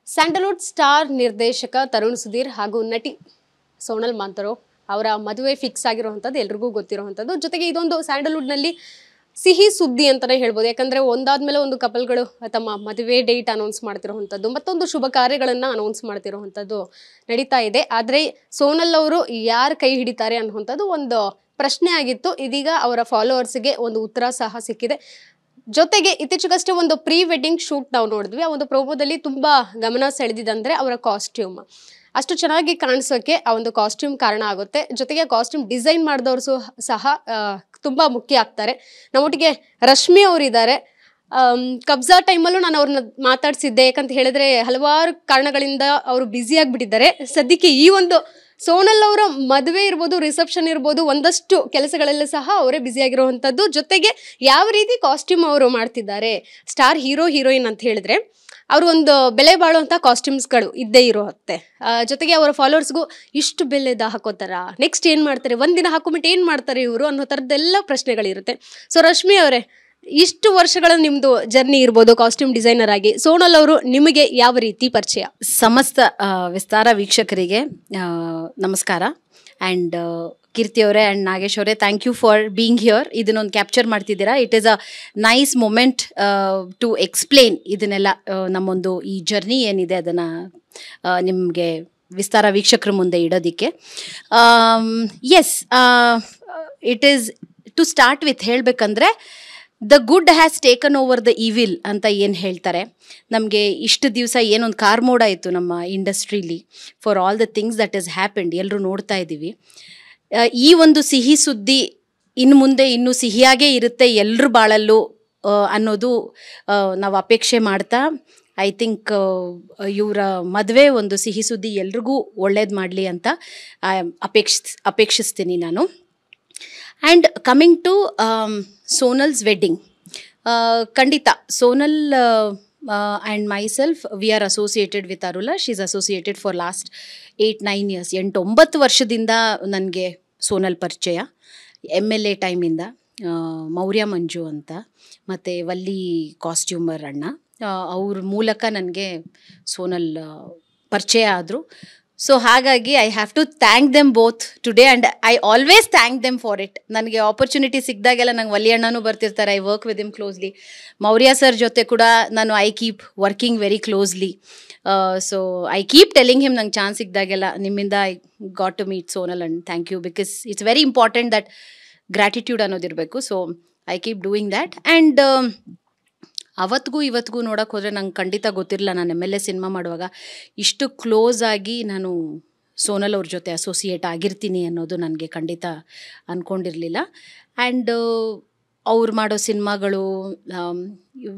Sandalwood star ನಿರ್ದೇಶಕ ತರುಣ್ ಸುಧೀರ್ ಹಾಗೂ ನಟಿ ಸೋನಲ್ ಮಾಂತರೋ ಅವರ ಮದುವೆ ಫಿಕ್ಸ್ ಆಗಿರುವಂಥದ್ದು ಎಲ್ರಿಗೂ ಗೊತ್ತಿರುವಂಥದ್ದು. ಜೊತೆಗೆ ಇದೊಂದು ಸ್ಯಾಂಡಲ್ವುಡ್ನಲ್ಲಿ ಸಿಹಿ ಸುದ್ದಿ ಅಂತಾನೆ ಹೇಳ್ಬೋದು. ಯಾಕಂದ್ರೆ ಒಂದಾದ್ಮೇಲೆ ಒಂದು ಕಪಲ್ಗಳು ತಮ್ಮ ಮದುವೆ ಡೇಟ್ ಅನೌನ್ಸ್ ಮಾಡ್ತಿರುವಂಥದ್ದು, ಮತ್ತೊಂದು ಶುಭ ಕಾರ್ಯಗಳನ್ನ ಅನೌನ್ಸ್ ಮಾಡ್ತಿರುವಂಥದ್ದು ನಡೀತಾ ಇದೆ. ಆದರೆ ಸೋನಲ್ ಅವರು ಯಾರು ಕೈ ಹಿಡಿತಾರೆ ಅನ್ನುವಂಥದ್ದು ಒಂದು ಪ್ರಶ್ನೆ ಆಗಿತ್ತು. ಇದೀಗ ಅವರ ಫಾಲೋವರ್ಸ್ಗೆ ಒಂದು ಉತ್ತರ ಸಹ ಸಿಕ್ಕಿದೆ. ಜೊತೆಗೆ ಇತ್ತೀಚೆಗಷ್ಟೇ ಒಂದು ಪ್ರೀ ವೆಡ್ಡಿಂಗ್ ಶೂಟ್ ನಾವು ನೋಡಿದ್ವಿ. ಆ ಒಂದು ಪ್ರೋಮೋದಲ್ಲಿ ತುಂಬಾ ಗಮನ ಸೆಳೆದಿದ್ದಂದ್ರೆ ಅವರ ಕಾಸ್ಟ್ಯೂಮ್. ಅಷ್ಟು ಚೆನ್ನಾಗಿ ಕಾಣಿಸೋಕೆ ಆ ಒಂದು ಕಾಸ್ಟ್ಯೂಮ್ ಕಾರಣ ಆಗುತ್ತೆ. ಜೊತೆಗೆ ಕಾಸ್ಟ್ಯೂಮ್ ಡಿಸೈನ್ ಮಾಡಿದವರು ಸಹ ತುಂಬಾ ಮುಖ್ಯ ಆಗ್ತಾರೆ. ನಮ್ಮೊಟ್ಟಿಗೆ ರಶ್ಮಿ ಅವರು ಇದ್ದಾರೆ. ಕಬ್ಜಾ ಟೈಮಲ್ಲೂ ನಾನು ಅವ್ರನ್ನ ಮಾತಾಡ್ಸಿದ್ದೆ. ಯಾಕಂತ ಹೇಳಿದ್ರೆ ಹಲವಾರು ಕಾರಣಗಳಿಂದ ಅವರು ಬ್ಯುಸಿ ಆಗಿಬಿಟ್ಟಿದ್ದಾರೆ. ಸದ್ಯಕ್ಕೆ ಈ ಒಂದು ಸೋನಲ್ ಅವರ ಮದುವೆ ಇರ್ಬೋದು, ರಿಸೆಪ್ಷನ್ ಇರ್ಬೋದು, ಒಂದಷ್ಟು ಕೆಲಸಗಳೆಲ್ಲ ಸಹ ಅವರೇ ಬ್ಯುಸಿ ಆಗಿರುವಂಥದ್ದು. ಜೊತೆಗೆ ಯಾವ ರೀತಿ ಕಾಸ್ಟ್ಯೂಮ್ ಅವರು ಮಾಡ್ತಿದ್ದಾರೆ, ಸ್ಟಾರ್ ಹೀರೋ ಹೀರೋಯಿನ್ ಅಂತ ಹೇಳಿದ್ರೆ ಅವರು ಒಂದು ಬೆಲೆ ಬಾಳುವಂಥ ಕಾಸ್ಟ್ಯೂಮ್ಸ್ಗಳು ಇದ್ದೇ ಇರುತ್ತೆ. ಜೊತೆಗೆ ಅವರ ಫಾಲೋವರ್ಸ್ಗೂ ಇಷ್ಟು ಬೆಲೆದ ಹಾಕೋತಾರ, ನೆಕ್ಸ್ಟ್ ಏನು ಮಾಡ್ತಾರೆ, ಒಂದಿನ ಹಾಕೊಂಬಿಟ್ಟು ಏನು ಮಾಡ್ತಾರೆ ಇವರು ಅನ್ನೋ ಥರದ್ದೆಲ್ಲ ಪ್ರಶ್ನೆಗಳಿರುತ್ತೆ. ಸೊ ರಶ್ಮಿ ಅವರೇ, ಇಷ್ಟು ವರ್ಷಗಳ ನಿಮ್ದು ಜರ್ನಿ ಇರ್ಬೋದು ಕಾಸ್ಟ್ಯೂಮ್ ಡಿಸೈನರ್ ಆಗಿ, ಸೋನಲ್ ಅವರು ನಿಮಗೆ ಯಾವ ರೀತಿ ಪರಿಚಯ? ಸಮಸ್ತ ವಿಸ್ತಾರ ವೀಕ್ಷಕರಿಗೆ ನಮಸ್ಕಾರ. ಆ್ಯಂಡ್ ಕೀರ್ತಿ ಅವರೇ ಆ್ಯಂಡ್ ನಾಗೇಶ್ ಅವರೇ, thank you for being here. ಇದನ್ನೊಂದು ಕ್ಯಾಪ್ಚರ್ ಮಾಡ್ತಿದ್ದೀರಾ. It is a nice moment to explain ಇದನ್ನೆಲ್ಲ, ನಮ್ಮೊಂದು ಈ ಜರ್ನಿ ಏನಿದೆ ಅದನ್ನು ನಿಮಗೆ ವಿಸ್ತಾರ ವೀಕ್ಷಕರ ಮುಂದೆ ಇಡೋದಕ್ಕೆ. Yes, it is to start with ಹೇಳಬೇಕಂದ್ರೆ the good has taken over the evil ಅಂತ ಏನು ಹೇಳ್ತಾರೆ. ನಮಗೆ ಇಷ್ಟು ದಿವಸ ಏನೊಂದು ಕಾರ್ಮೋಡ ಇತ್ತು ನಮ್ಮ ಇಂಡಸ್ಟ್ರೀಲಿ for all the things that is happened, ಎಲ್ಲರೂ ನೋಡ್ತಾ ಇದ್ದೀವಿ. ಈ ಒಂದು ಸಿಹಿ ಸುದ್ದಿ ಇನ್ನು ಮುಂದೆ ಇನ್ನೂ ಸಿಹಿಯಾಗೇ ಇರುತ್ತೆ ಎಲ್ಲರ ಬಾಳಲ್ಲೂ ಅನ್ನೋದು ನಾವು ಅಪೇಕ್ಷೆ ಮಾಡ್ತಾ, ಐ ಥಿಂಕ್ ಇವರ ಮದುವೆ ಒಂದು ಸಿಹಿ ಸುದ್ದಿ ಎಲ್ರಿಗೂ ಒಳ್ಳೇದು ಮಾಡಲಿ ಅಂತ ಅಪೇಕ್ಷಿಸ್ತೀನಿ ನಾನು. And coming to Sonal's wedding, ಖಂಡಿತ Sonal and myself we are associated with Arula. She is associated for last 8-9 years, 8-9 ವರ್ಷದಿಂದ ನನಗೆ ಸೋನಲ್ ಪರಿಚಯ. MLA ಟೈಮಿಂದ ಮೌರ್ಯ ಮಂಜು ಅಂತ ಮತ್ತು ವಲ್ಲಿ ಕಾಸ್ಟ್ಯೂಮರ್ ಅಣ್ಣ, ಅವ್ರ ಮೂಲಕ ನನಗೆ ಸೋನಲ್ ಪರಿಚಯ ಆದರು. ಸೊ ಹಾಗಾಗಿ I have to thank them both today and I always thank them for it. ನನಗೆ ಆಪರ್ಚುನಿಟಿ ಸಿಕ್ಕಿದಾಗೆಲ್ಲ ನಂಗೆ ವಲ್ಲಿ ಅಣ್ಣನೂ ಬರ್ತಿರ್ತಾರೆ. I work with him closely. Maurya sir ಜೊತೆ ಕೂಡ ನಾನು I keep working very closely. So I keep telling him ನಂಗೆ chance ಸಿಕ್ಕಿದಾಗೆಲ್ಲ, ನಿಮ್ಮಿಂದ I got to meet Sonal and thank you, because it's very important that gratitude ಅನ್ನೋದಿರಬೇಕು. So I keep doing that. And ಅವತ್ತಿಗೂ ಇವತ್ತಿಗೂ ನೋಡೋಕೆ ಹೋದರೆ ನಂಗೆ ಖಂಡಿತ ಗೊತ್ತಿರಲಿಲ್ಲ, ನಾನು MLA ಸಿನಿಮಾ ಮಾಡುವಾಗ ಇಷ್ಟು ಕ್ಲೋಸ್ ಆಗಿ ನಾನು ಸೋನಲ್ ಅವ್ರ ಜೊತೆ ಅಸೋಸಿಯೇಟ್ ಆಗಿರ್ತೀನಿ ಅನ್ನೋದು ನನಗೆ ಖಂಡಿತ ಅಂದ್ಕೊಂಡಿರಲಿಲ್ಲ. ಆ್ಯಂಡ್ ಅವ್ರು ಮಾಡೋ ಸಿನಿಮಾಗಳು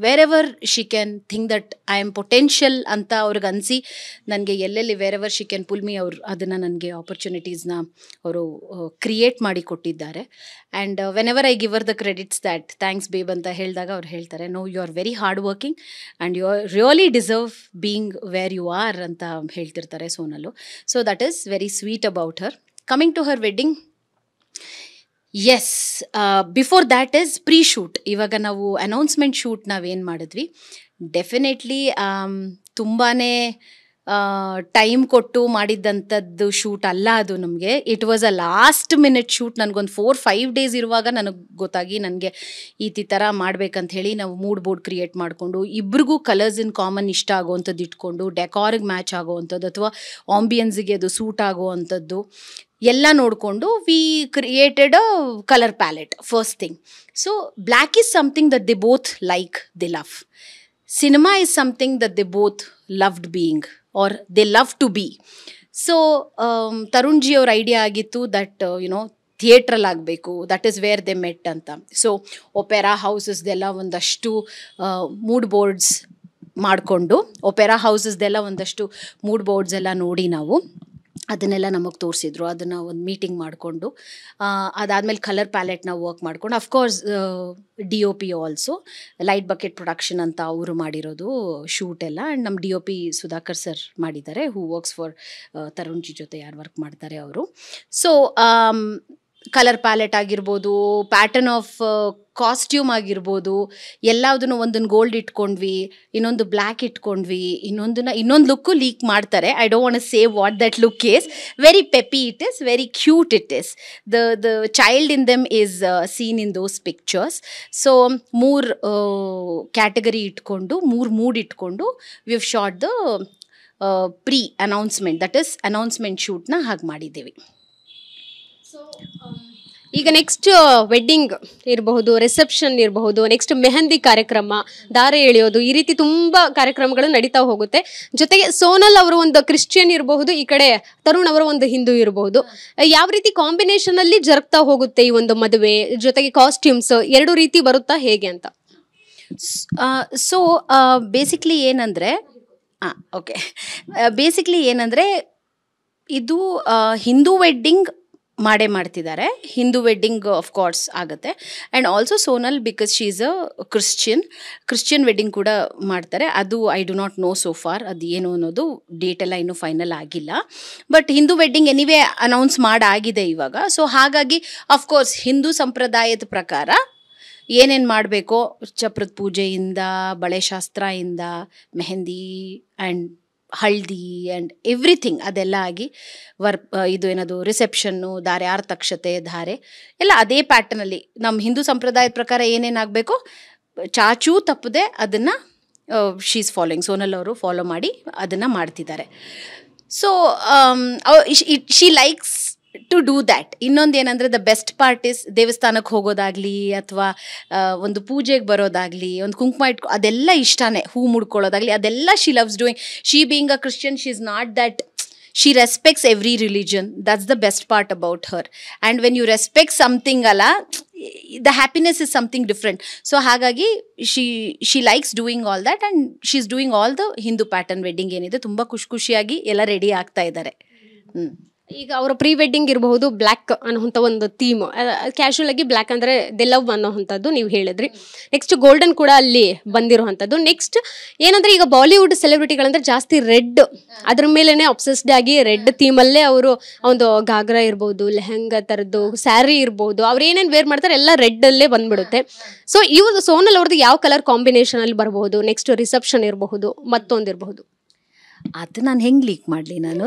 wherever she can think that I am potential ಅಂತ ಅವ್ರಿಗೆ ಅನಿಸಿ, ನನಗೆ ಎಲ್ಲೆಲ್ಲಿ wherever she can pull me, ಅವ್ರು ಅದನ್ನು ನನಗೆ ಆಪರ್ಚುನಿಟೀಸ್ನ ಅವರು ಕ್ರಿಯೇಟ್ ಮಾಡಿ ಕೊಟ್ಟಿದ್ದಾರೆ. And whenever I give her the credits that thanks babe ಅಂತ ಹೇಳಿದಾಗ ಅವ್ರು ಹೇಳ್ತಾರೆ, no, you are very hard working and you are really deserve being where you are ಅಂತ ಹೇಳ್ತಿರ್ತಾರೆ Sonal. So that is very sweet about her. Coming to her wedding, yes, before that is pre shoot. ಇವಾಗ ನಾವು announcement shoot ನಾವೇನು ಮಾಡಿದ್ವಿ, definitely ತುಂಬಾ time ಕೊಟ್ಟು ಮಾಡಿದ್ದಂಥದ್ದು shoot ಅಲ್ಲ ಅದು. ನಮಗೆ it was a last minute shoot. ನನಗೊಂದು 4-5 days ಇರುವಾಗ ನನಗೆ ಗೊತ್ತಾಗಿ ನನಗೆ ಈ ಥರ ಮಾಡ್ಬೇಕಂತ ಹೇಳಿ ನಾವು ಮೂಡ್ ಬೋರ್ಡ್ ಕ್ರಿಯೇಟ್ ಮಾಡಿಕೊಂಡು, ಇಬ್ರಿಗೂ ಕಲರ್ಸ್ ಇನ್ ಕಾಮನ್ ಇಷ್ಟ ಆಗೋವಂಥದ್ದು ಇಟ್ಕೊಂಡು, ಡೆಕಾರಿಗೆ ಮ್ಯಾಚ್ ಆಗೋವಂಥದ್ದು ಅಥವಾ ಆಂಬಿಯನ್ಸಿಗೆ ಅದು ಸೂಟ್ ಆಗೋವಂಥದ್ದು ಎಲ್ಲ ನೋಡಿಕೊಂಡು we created a colour palette first thing. So black is something that they both like, they love. Cinema is something that they both loved being or they love to be. So Tarun ji ಅವ್ರ idea ಆಗಿತ್ತು that you know ಥಿಯೇಟ್ರಲ್ಲಿ ಆಗಬೇಕು, that is where they met ಅಂತ. So opera ಹೌಸಸ್ದೆಲ್ಲ ಒಂದಷ್ಟು mood boards ಮಾಡಿಕೊಂಡು, opera ಹೌಸಸ್ದೆಲ್ಲ ಒಂದಷ್ಟು ಮೂಡ್ ಬೋರ್ಡ್ಸ್ ಎಲ್ಲ ನೋಡಿ ನಾವು ಅದನ್ನೆಲ್ಲ ನಮಗೆ ತೋರಿಸಿದ್ರು. ಅದನ್ನು ಒಂದು ಮೀಟಿಂಗ್ ಮಾಡಿಕೊಂಡು, ಅದಾದಮೇಲೆ ಕಲರ್ ಪ್ಯಾಲೆಟ್ನ ವರ್ಕ್ ಮಾಡ್ಕೊಂಡು, of course DOP also light bucket production ಅಂತ ಅವರು ಮಾಡಿರೋದು ಶೂಟ್ ಎಲ್ಲ. ಆ್ಯಂಡ್ ನಮ್ಮ DOP ಸುಧಾಕರ್ ಸರ್ ಮಾಡಿದ್ದಾರೆ, who works for Tarun ji ಜೊತೆ ಯಾರು ವರ್ಕ್ ಮಾಡ್ತಾರೆ ಅವರು. ಸೊ ಕಲರ್ ಪ್ಯಾಲೆಟ್ ಆಗಿರ್ಬೋದು, ಪ್ಯಾಟರ್ನ್ ಆಫ್ ಕಾಸ್ಟ್ಯೂಮ್ ಆಗಿರ್ಬೋದು, ಎಲ್ಲದನ್ನು ಒಂದನ್ನು ಗೋಲ್ಡ್ ಇಟ್ಕೊಂಡ್ವಿ, ಇನ್ನೊಂದು ಬ್ಲ್ಯಾಕ್ ಇಟ್ಕೊಂಡ್ವಿ, ಇನ್ನೊಂದು ಲುಕ್ಕು ಲೀಕ್ ಮಾಡ್ತಾರೆ. I don't want to say what that look is. Very peppy it is, very cute it is. The child in them is seen in those pictures. So 3 category ಇಟ್ಕೊಂಡು, 3 mood ಇಟ್ಕೊಂಡು we have shot the pre announcement, that is announcement ಶೂಟ್ನ ಹಾಗೆ ಮಾಡಿದ್ದೀವಿ. ಈಗ next wedding ಇರಬಹುದು, reception ಇರಬಹುದು, next mehndi ಕಾರ್ಯಕ್ರಮ, ದಾರೆ ಎಳೆಯೋದು, ಈ ರೀತಿ ತುಂಬಾ ಕಾರ್ಯಕ್ರಮಗಳು ನಡೀತಾ ಹೋಗುತ್ತೆ. ಜೊತೆಗೆ ಸೋನಲ್ ಅವರು ಒಂದು ಕ್ರಿಶ್ಚಿಯನ್ ಇರಬಹುದು, ಈ ಕಡೆ ತರುಣ್ ಅವರ ಒಂದು ಹಿಂದೂ ಇರಬಹುದು. ಯಾವ ರೀತಿ ಕಾಂಬಿನೇಷನ್ ಅಲ್ಲಿ ಜರುಗ್ತಾ ಹೋಗುತ್ತೆ ಈ ಒಂದು ಮದುವೆ, ಜೊತೆಗೆ ಕಾಸ್ಟ್ಯೂಮ್ಸ್ 2 ರೀತಿ ಬರುತ್ತಾ ಹೇಗೆ ಅಂತ? ಸೊ ಬೇಸಿಕ್ಲಿ ಏನಂದರೆ ಇದು ಹಿಂದೂ ವೆಡ್ಡಿಂಗ್ ಮಾಡ್ತಿದ್ದಾರೆ. ಹಿಂದೂ ವೆಡ್ಡಿಂಗ್ ಆಫ್ ಕೋರ್ಸ್ ಆಗುತ್ತೆ. And also Sonal, because she is a Christian wedding ಕೂಡ ಮಾಡ್ತಾರೆ. ಅದು I do not know so far, ಅದು ಏನು ಅನ್ನೋದು ಡೇಟ್ ಎಲ್ಲ ಇನ್ನೂ ಫೈನಲ್ ಆಗಿಲ್ಲ. But Hindu wedding anyway announce ಮಾಡಾಗಿದೆ ಇವಾಗ. ಸೊ ಹಾಗಾಗಿ ಅಫ್ಕೋರ್ಸ್ ಹಿಂದೂ ಸಂಪ್ರದಾಯದ ಪ್ರಕಾರ ಏನೇನು ಮಾಡಬೇಕೋ, ಚಪ್ರದ ಪೂಜೆಯಿಂದ, ಬಳೆ ಶಾಸ್ತ್ರದಿಂದ, ಮೆಹಂದಿ ಆ್ಯಂಡ್ ಹಳದಿ ಆ್ಯಂಡ್ ಎವ್ರಿಥಿಂಗ್ ಅದೆಲ್ಲ ಆಗಿ ಇದು ಏನದು ರಿಸೆಪ್ಷನ್ನು, ಧಾರೆ, ಆರ್ತಕ್ಷತೆ, ಧಾರೆ ಎಲ್ಲ ಅದೇ ಪ್ಯಾಟರ್ನಲ್ಲಿ ನಮ್ಮ ಹಿಂದೂ ಸಂಪ್ರದಾಯದ ಪ್ರಕಾರ ಏನೇನಾಗಬೇಕೋ ಚಾಚೂ ತಪ್ಪದೆ ಅದನ್ನು ಶೀ ಈಸ್ ಫಾಲೋಯಿಂಗ್, ಸೋನಲ್ ಅವರು ಫಾಲೋ ಮಾಡಿ ಅದನ್ನು ಮಾಡ್ತಿದ್ದಾರೆ. So she likes to do that. ಇನ್ನೊಂದು ಏನಂದರೆ ದ ಬೆಸ್ಟ್ ಪಾರ್ಟ್ ಇಸ್ ದೇವಸ್ಥಾನಕ್ಕೆ ಹೋಗೋದಾಗಲಿ, ಅಥವಾ ಒಂದು ಪೂಜೆಗೆ ಬರೋದಾಗಲಿ, ಒಂದು ಕುಂಕುಮ ಅದೆಲ್ಲ ಇಷ್ಟನೇ, ಹೂ ಮುಡ್ಕೊಳ್ಳೋದಾಗಲಿ, ಅದೆಲ್ಲ she loves doing. She being a Christian, she is not that, she respects every religion. That's the best part about her. And when you respect something ಅಲ್ಲ, the happiness is something different. So ಹಾಗಾಗಿ she likes doing all that, and she is doing all the Hindu pattern wedding ಏನಿದೆ ತುಂಬ ಖುಷಿಯಾಗಿ ಎಲ್ಲ ready ಆಗ್ತಾ ಇದ್ದಾರೆ. ಈಗ ಅವರ ಪ್ರೀ ವೆಡ್ಡಿಂಗ್ ಇರಬಹುದು, ಬ್ಲ್ಯಾಕ್ ಅನ್ನೋಂಥ ಒಂದು ಥೀಮ್, ಕ್ಯಾಶುವಲ್ ಆಗಿ ಬ್ಲ್ಯಾಕ್ ಅಂದರೆ ದೆ ಲವ್ ಅನ್ನೋವಂಥದ್ದು ನೀವು ಹೇಳಿದ್ರಿ. ನೆಕ್ಸ್ಟ್ ಗೋಲ್ಡನ್ ಕೂಡ ಅಲ್ಲಿ ಬಂದಿರುವಂಥದ್ದು. ನೆಕ್ಸ್ಟ್ ಏನಂದ್ರೆ ಈಗ ಬಾಲಿವುಡ್ ಸೆಲೆಬ್ರಿಟಿಗಳಂದ್ರೆ ಜಾಸ್ತಿ ರೆಡ್, ಅದ್ರ ಮೇಲೆನೆ ಅಬ್ಸೆಸ್ಡ್ ಆಗಿ ರೆಡ್ ಥೀಮಲ್ಲೇ ಅವರು ಒಂದು ಘಾಗ್ರಾ ಇರ್ಬೋದು, ಲೆಹಂಗಾ ಥರದ್ದು ಸ್ಯಾರಿ ಇರ್ಬೋದು, ಅವ್ರು ಏನೇನು ವೇರ್ ಮಾಡ್ತಾರೆ ಎಲ್ಲ ರೆಡ್ ಅಲ್ಲೇ ಬಂದ್ಬಿಡುತ್ತೆ. ಸೊ ಇವ್ರು ಸೋನಲ್ ಅವ್ರದ್ದು ಯಾವ ಕಲರ್ ಕಾಂಬಿನೇಷನ್ ಅಲ್ಲಿ ಬರಬಹುದು? ನೆಕ್ಸ್ಟ್ ರಿಸೆಪ್ಷನ್ ಇರಬಹುದು, ಮತ್ತೊಂದಿರಬಹುದು. ಅದು ನಾನು ಹೆಂಗೆ ಲೀಕ್ ಮಾಡಲಿ ನಾನು?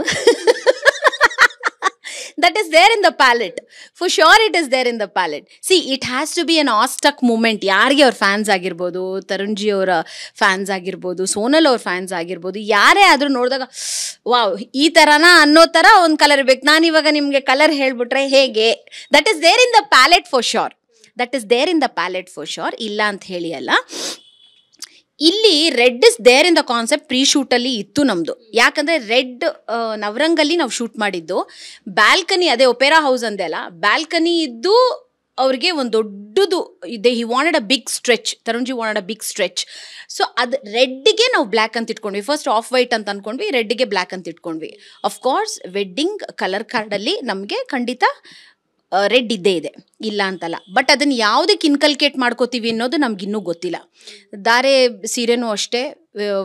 That is there in the palette. For sure it is there in the palette. See, it has to be an awestruck moment. ಯಾರಿಗೆ ಅವ್ರ ಫ್ಯಾನ್ಸ್ ಆಗಿರ್ಬೋದು, ತರುಣ್ಜಿ ಅವರ ಫ್ಯಾನ್ಸ್ ಆಗಿರ್ಬೋದು, ಸೋನಲ್ ಅವ್ರ ಫ್ಯಾನ್ಸ್ ಆಗಿರ್ಬೋದು, ಯಾರೇ ಆದರೂ ನೋಡಿದಾಗ ವಾವ್ ಈ ಥರನಾ ಅನ್ನೋ ಥರ ಒಂದು ಕಲರ್ ಬೇಕು. ನಾನಿವಾಗ ನಿಮಗೆ ಕಲರ್ ಹೇಳ್ಬಿಟ್ರೆ ಹೇಗೆ? That is there in the palette for sure. That is there in the palette for sure. ಇಲ್ಲ ಅಂತ ಹೇಳಿ ಅಲ್ಲ. ಇಲ್ಲಿ red is there in the concept. Pre ಶೂಟಲ್ಲಿ ಇತ್ತು ನಮ್ಮದು. ಯಾಕಂದರೆ ರೆಡ್ ನವರಂಗಲ್ಲಿ ನಾವು ಶೂಟ್ ಮಾಡಿದ್ದು. ಬ್ಯಾಲ್ಕನಿ, ಅದೇ ಒಪೆರಾ ಹೌಸ್ ಅಂದೆ ಅಲ್ಲ, ಬ್ಯಾಲ್ಕನಿ ಇದ್ದು ಅವ್ರಿಗೆ ಒಂದು ದೊಡ್ಡದು ಇದೆ. He wanted a big stretch, ತರುಣ್ಜಿ wanted a big stretch. So ಅದು ರೆಡ್ಗೆ ನಾವು ಬ್ಲ್ಯಾಕ್ ಅಂತ ಇಟ್ಕೊಂಡ್ವಿ. ಫಸ್ಟ್ ಆಫ್ ವೈಟ್ ಅಂತ ಅಂದ್ಕೊಂಡ್ವಿ, ರೆಡ್ಗೆ ಬ್ಲ್ಯಾಕ್ ಅಂತ ಇಟ್ಕೊಂಡ್ವಿ. ಅಫ್ಕೋರ್ಸ್ ವೆಡ್ಡಿಂಗ್ ಕಲರ್ ಕಾರ್ಡಲ್ಲಿ ನಮಗೆ ಖಂಡಿತ ರೆಡ್ ಇದ್ದೇ ಇದೆ, ಇಲ್ಲ ಅಂತಲ್ಲ. ಬಟ್ ಅದನ್ನು ಯಾವುದಕ್ಕೆ ಇನ್ಕಲ್ಕೇಟ್ ಮಾಡ್ಕೋತೀವಿ ಅನ್ನೋದು ನಮಗಿನ್ನೂ ಗೊತ್ತಿಲ್ಲ. ಧಾರೆ ಸೀರೆನೂ ಅಷ್ಟೇ,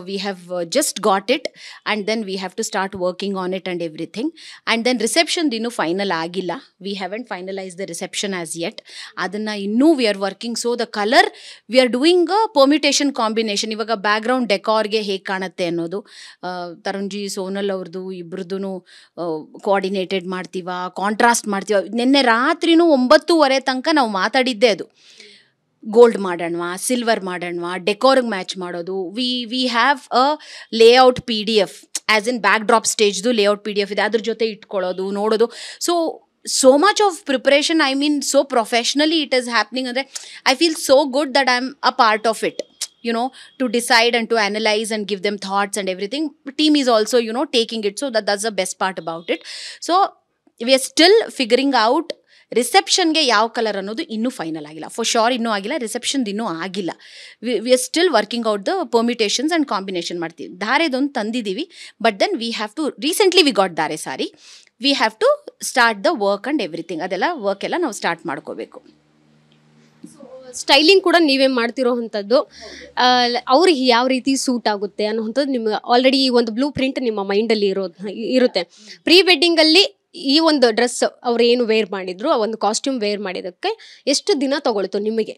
we have just got it and then we have to start working on it and everything. And then reception ಇನ್ನೂ ಫೈನಲ್ ಆಗಿಲ್ಲ. We haven't finalise the reception as yet. ಅದನ್ನು ಇನ್ನೂ we are working. So the colour we are doing a permutation combination. ಇವಾಗ background ಡೆಕಾರ್ಗೆ ಹೇಗೆ ಕಾಣುತ್ತೆ ಅನ್ನೋದು ತರುಣ್ಜಿ ಸೋನಲ್ ಅವ್ರದ್ದು ಇಬ್ಬರದ್ದು ಕೋಆರ್ಡಿನೇಟೆಡ್ ಮಾಡ್ತೀವ, ಕಾಂಟ್ರಾಸ್ಟ್ ಮಾಡ್ತೀವ. ನಿನ್ನೆ ರಾತ್ರಿನೂ 9:30 ತನಕ ನಾವು ಮಾತಾಡಿದ್ದೆ ಅದು. ಗೋಲ್ಡ್ ಮಾಡೋಣವಾ, ಸಿಲ್ವರ್ ಮಾಡೋಣವಾ, ಡೆಕೋರ್ಗೆ ಮ್ಯಾಚ್ ಮಾಡೋದು. We have a layout PDF, as in backdrop ಸ್ಟೇಜ್ದು ಲೇಔಟ್ PDF ಇದೆ, ಅದ್ರ ಜೊತೆ ಇಟ್ಕೊಳ್ಳೋದು, ನೋಡೋದು. So much of preparation, I mean so professionally it is happening. ಅಂದರೆ I feel so good that I am a part of it, to decide and to analyze and give them thoughts and everything. Team is also, taking it. So that's the best part about it. So we are still figuring out ರಿಸೆಪ್ಷನ್ಗೆ ಯಾವ colour ಅನ್ನೋದು ಇನ್ನೂ final ಆಗಿಲ್ಲ. For sure ಇನ್ನೂ ಆಗಿಲ್ಲ. ರಿಸೆಪ್ಷನ್ದು ಇನ್ನೂ ಆಗಿಲ್ಲ. We are still working out the permutations and combination ಮಾಡ್ತೀವಿ. ಧಾರೆದೊಂದು ತಂದಿದ್ದೀವಿ, but then we have to recently we got ಧಾರೆ sari. We have to start the work and everything. ಅದೆಲ್ಲ ವರ್ಕ್ ಎಲ್ಲ ನಾವು ಸ್ಟಾರ್ಟ್ ಮಾಡ್ಕೋಬೇಕು. ಸ್ಟೈಲಿಂಗ್ ಕೂಡ ನೀವೇ ಮಾಡ್ತಿರೋ ಅಂಥದ್ದು. ಅವ್ರಿಗೆ ಯಾವ ರೀತಿ ಸೂಟ್ ಆಗುತ್ತೆ ಅನ್ನೋವಂಥದ್ದು ನಿಮ್ಗೆ ಆಲ್ರೆಡಿ ಒಂದು ಬ್ಲೂ ಪ್ರಿಂಟ್ ನಿಮ್ಮ ಮೈಂಡಲ್ಲಿ ಇರುತ್ತೆ. ಪ್ರೀ ವೆಡ್ಡಿಂಗಲ್ಲಿ ಈ ಒಂದು ಡ್ರೆಸ್ ಅವ್ರು ಏನು ವೇರ್ ಮಾಡಿದ್ರು, ಆ ಒಂದು ಕಾಸ್ಟ್ಯೂಮ್ ವೇರ್ ಮಾಡಿದಕ್ಕೆ ಎಷ್ಟು ದಿನ ತಗೊಳ್ತು ನಿಮಗೆ